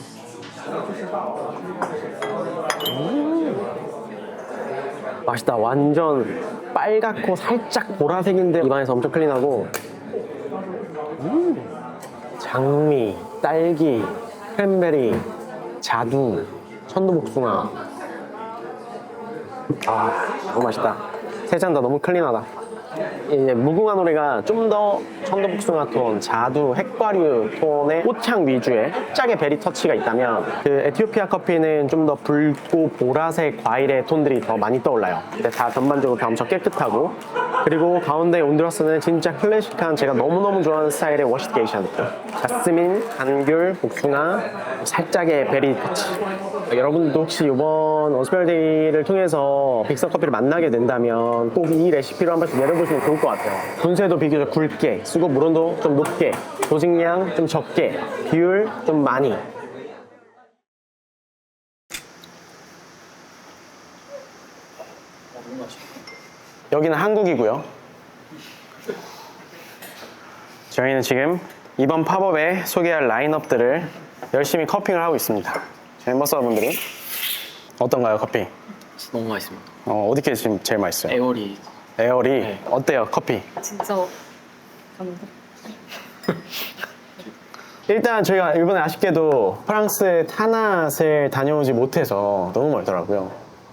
맛있다. 완전 빨갛고 살짝 보라색인데 입안에서 엄청 클린하고. 장미, 딸기, 크랜베리, 자두, 천도복숭아. 아, 너무 맛있다. 세 잔 다 너무 클린하다. 이제 무궁화 노래가 좀 더 천도복숭아 톤, 자두, 핵과류 톤의 꽃향 위주의 살짝의 베리 터치가 있다면 그 에티오피아 커피는 좀 더 붉고 보라색 과일의 톤들이 더 많이 떠올라요. 근데 다 전반적으로 다 엄청 깨끗하고 그리고 가운데 온드라스는 진짜 클래식한 제가 너무너무 좋아하는 스타일의 워시드 게이샤 느낌. 자스민, 감귤, 복숭아, 살짝의 베리 터치. 여러분도 혹시 이번 온스페셜데이를 통해서 빅서 커피를 만나게 된다면 꼭 이 레시피로 한 번씩 내려보시면 좋을 것 같아요. 분쇄도 비교적 굵게, 수급 물온도 좀 높게, 조직량 좀 적게, 비율 좀 많이. 여기는 한국이고요. 저희는 지금 이번 팝업에 소개할 라인업들을 열심히 커핑을 하고 있습니다. 저희 멤버분들이 어떤가요, 커피? 너무 맛있습니다. 어디 게 지금 제일 맛있어요? 에어리. 에어리. 네. 어때요, 커피? 진짜 일단 저희가 이번에 아쉽게도 프랑스 타낫을 다녀오지 못해서 너무 멀더라고요.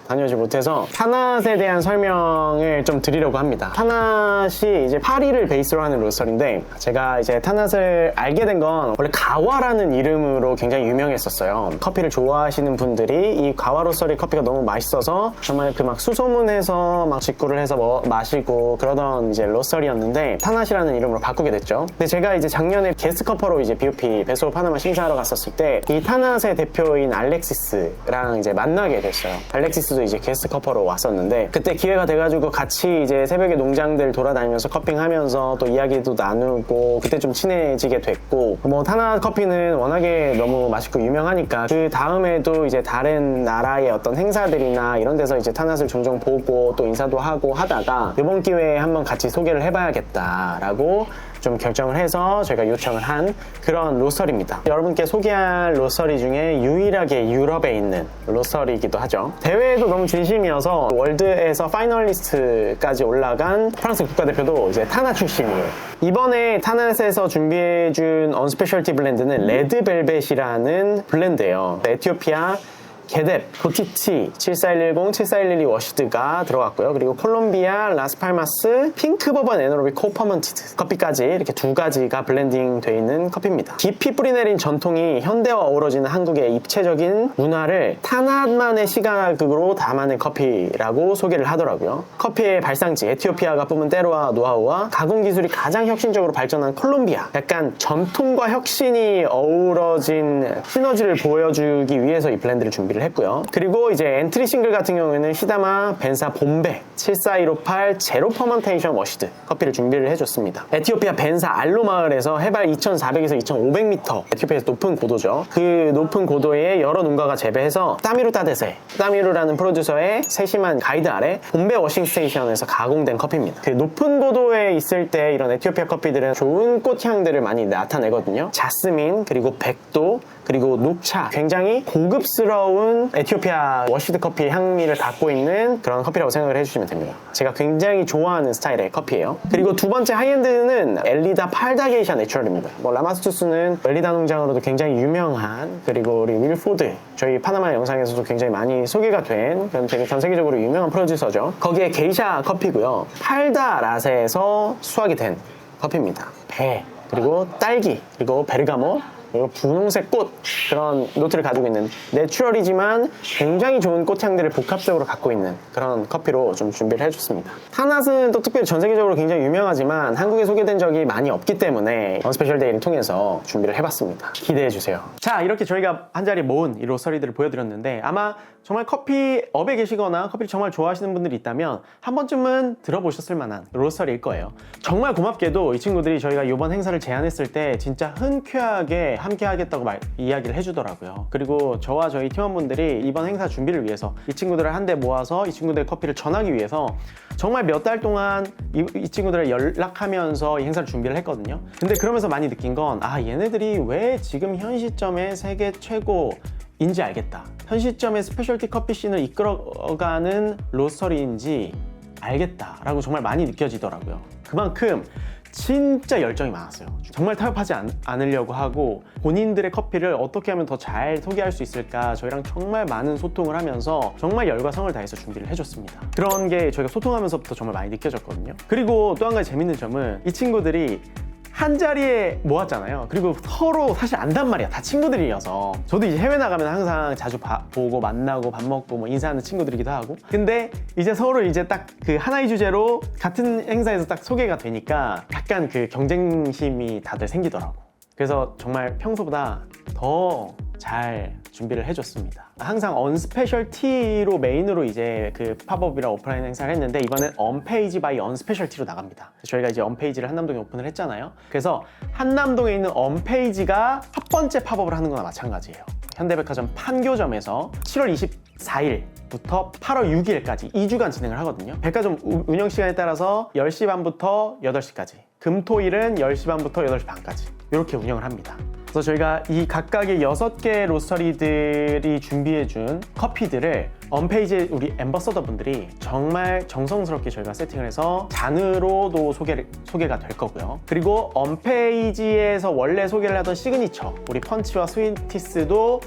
다녀오지 못해서 타낫에 대한 설명을 좀 드리려고 합니다. 타낫이 이제 파리를 베이스로 하는 로스터인데 제가 이제 타낫을 알게 된 건 원래 가와라는 이름으로 굉장히 유명했었어요. 커피를 좋아하시는 분들이 이 가와 로스터리 커피가 너무 맛있어서 정말 그 막 수소문해서 막 직구를 해서 마시고 그러던 이제 로스터리였는데 타낫이라는 이름으로 바꾸게 됐죠. 근데 제가 이제 작년에 게스트 커퍼로 이제 BOP 베스트 오브 파나마 심사하러 갔었을 때 이 타낫의 대표인 알렉시스랑 이제 만나게 됐어요. 알렉시스도 이제 게스트 커퍼로 왔었는데 그때 기회가 돼가지고 같이 이제 새벽에 농장들 돌아다니면서 커핑하면서 또 이야기도 나누고 그때 좀 친해지게 됐고 뭐 타낫 커피는 워낙에 너무 맛있고 유명하니까 그 다음에도 이제 다른 나라의 어떤 행사들이나 이런 데서 이제 타낫을 종종 보고 또 인사도 하고 하다가 이번 기회에 한번 같이 소개를 해봐야겠다라고 좀 결정을 해서 저희가 요청을 한 그런 로스터리입니다. 여러분께 소개할 로스터리 중에 유일하게 유럽에 있는 로스터리이기도 하죠. 대회에도 너무 진심이어서 월드에서 파이널리스트까지 올라간 프랑스 국가대표도 이제 타낫 출신이에요. 이번에 타낫에서 준비해준 언스페셜티 블렌드는 레드벨벳이라는 블렌드예요. 에티오피아 게뎁, 도티티, 74110, 74112 워시드가 들어갔고요. 그리고 콜롬비아, 라스팔마스, 핑크버번 에너로빅 코퍼먼티드 커피까지 이렇게 두 가지가 블렌딩 되어 있는 커피입니다. 깊이 뿌리내린 전통이 현대와 어우러지는 한국의 입체적인 문화를 타낫만의 시각으로 담아낸 커피라고 소개를 하더라고요. 커피의 발상지 에티오피아가 뿜은 때로와 노하우와 가공 기술이 가장 혁신적으로 발전한 콜롬비아, 약간 전통과 혁신이 어우러진 시너지를 보여주기 위해서 이 블렌드를 준비를 했고요. 그리고 이제 엔트리 싱글 같은 경우에는 시다마 벤사 봄베 74158 제로 퍼먼테이션 워시드 커피를 준비를 해줬습니다. 에티오피아 벤사 알로 마을에서 해발 2400에서 2500m 에티오피아에서 높은 고도죠. 그 높은 고도에 여러 농가가 재배해서 따미루 따데세 따미루라는 프로듀서의 세심한 가이드 아래 봄베 워싱 스테이션에서 가공된 커피입니다. 그 높은 고도에 있을 때 이런 에티오피아 커피들은 좋은 꽃향들을 많이 나타내거든요. 자스민 그리고 백도 그리고 녹차 굉장히 고급스러운 에티오피아 워시드 커피 향미를 갖고 있는 그런 커피라고 생각을 해주시면 됩니다. 제가 굉장히 좋아하는 스타일의 커피예요. 그리고 두 번째 하이엔드는 엘리다 팔다게이샤 내추럴입니다. 뭐 라마스투스는 엘리다 농장으로도 굉장히 유명한 그리고 우리 윌포드 저희 파나마 영상에서도 굉장히 많이 소개가 된 되게 전 세계적으로 유명한 프로듀서죠. 거기에 게이샤 커피고요. 팔다 라세에서 수확이 된 커피입니다. 배 그리고 딸기 그리고 베르가모 그리고 분홍색 꽃 그런 노트를 가지고 있는 내추럴이지만 굉장히 좋은 꽃향들을 복합적으로 갖고 있는 그런 커피로 좀 준비를 해줬습니다. 타낫은 또 특별히 전 세계적으로 굉장히 유명하지만 한국에 소개된 적이 많이 없기 때문에 언스페셜 데이를 통해서 준비를 해봤습니다. 기대해주세요. 자, 이렇게 저희가 한 자리 모은 이 로스터리들을 보여드렸는데 아마 정말 커피업에 계시거나 커피를 정말 좋아하시는 분들이 있다면 한 번쯤은 들어보셨을 만한 로스터리일 거예요. 정말 고맙게도 이 친구들이 저희가 이번 행사를 제안했을 때 진짜 흔쾌하게 함께 하겠다고 이야기를 해주더라고요. 그리고 저와 저희 팀원분들이 이번 행사 준비를 위해서 이 친구들을 한데 모아서 이 친구들의 커피를 전하기 위해서 정말 몇 달 동안 이 친구들을 연락하면서 이 행사를 준비를 했거든요. 근데 그러면서 많이 느낀 건 얘네들이 왜 지금 현 시점에 세계 최고인지 알겠다. 현 시점에 스페셜티 커피 씬을 이끌어가는 로스터리인지 알겠다라고 정말 많이 느껴지더라고요. 그만큼 진짜 열정이 많았어요. 정말 타협하지 않으려고 하고 본인들의 커피를 어떻게 하면 더 잘 소개할 수 있을까 저희랑 정말 많은 소통을 하면서 정말 열과 성을 다해서 준비를 해줬습니다. 그런 게 저희가 소통하면서부터 정말 많이 느껴졌거든요. 그리고 또 한 가지 재밌는 점은 이 친구들이 한 자리에 모았잖아요. 그리고 서로 사실 안단 말이야. 다 친구들이어서. 저도 이제 해외 나가면 항상 자주 보고 만나고 밥 먹고 뭐 인사하는 친구들이기도 하고. 근데 이제 서로 이제 딱 그 하나의 주제로 같은 행사에서 딱 소개가 되니까 약간 그 경쟁심이 다들 생기더라고. 그래서 정말 평소보다 더 잘 준비를 해줬습니다. 항상 언스페셜티로 메인으로 이제 그 팝업이랑 오프라인 행사를 했는데 이번엔 언페이지 바이 언스페셜티로 나갑니다. 저희가 이제 언페이지를 한남동에 오픈을 했잖아요. 그래서 한남동에 있는 언페이지가 첫 번째 팝업을 하는 거나 마찬가지예요. 현대백화점 판교점에서 7월 24일부터 8월 6일까지 2주간 진행을 하거든요. 백화점 운영 시간에 따라서 10시 반부터 8시까지 금토일은 10시 반부터 8시 반까지 이렇게 운영을 합니다. 그래서 저희가 이 각각의 6개 로스터리들이 준비해준 커피들을 언페이지에 우리 앰버서더 분들이 정말 정성스럽게 저희가 세팅을 해서 잔으로도 소개가 될 거고요. 그리고 언페이지에서 원래 소개를 하던 시그니처 우리 펀치와 스위티스도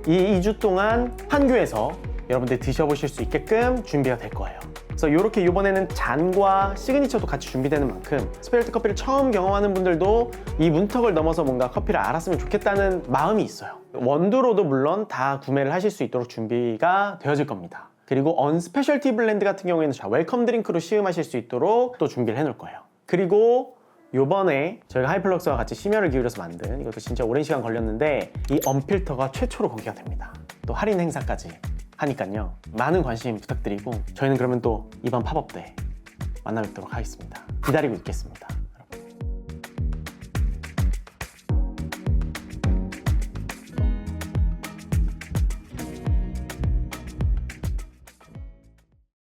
이 2주 동안 판교에서 여러분들이 드셔보실 수 있게끔 준비가 될 거예요. 그래서 이렇게 이번에는 잔과 시그니처도 같이 준비되는 만큼 스페셜티 커피를 처음 경험하는 분들도 이 문턱을 넘어서 뭔가 커피를 알았으면 좋겠다는 마음이 있어요. 원두로도 물론 다 구매를 하실 수 있도록 준비가 되어질 겁니다. 그리고 언스페셜티 블렌드 같은 경우에는 웰컴 드링크로 시음하실 수 있도록 또 준비를 해놓을 거예요. 그리고 요번에 저희가 하이플럭스와 같이 심혈을 기울여서 만든, 이것도 진짜 오랜 시간 걸렸는데 이 언필터가 최초로 공개가 됩니다. 또 할인 행사까지 하니까요. 많은 관심 부탁드리고 저희는 그러면 또 이번 팝업 때 만나 뵙도록 하겠습니다. 기다리고 있겠습니다.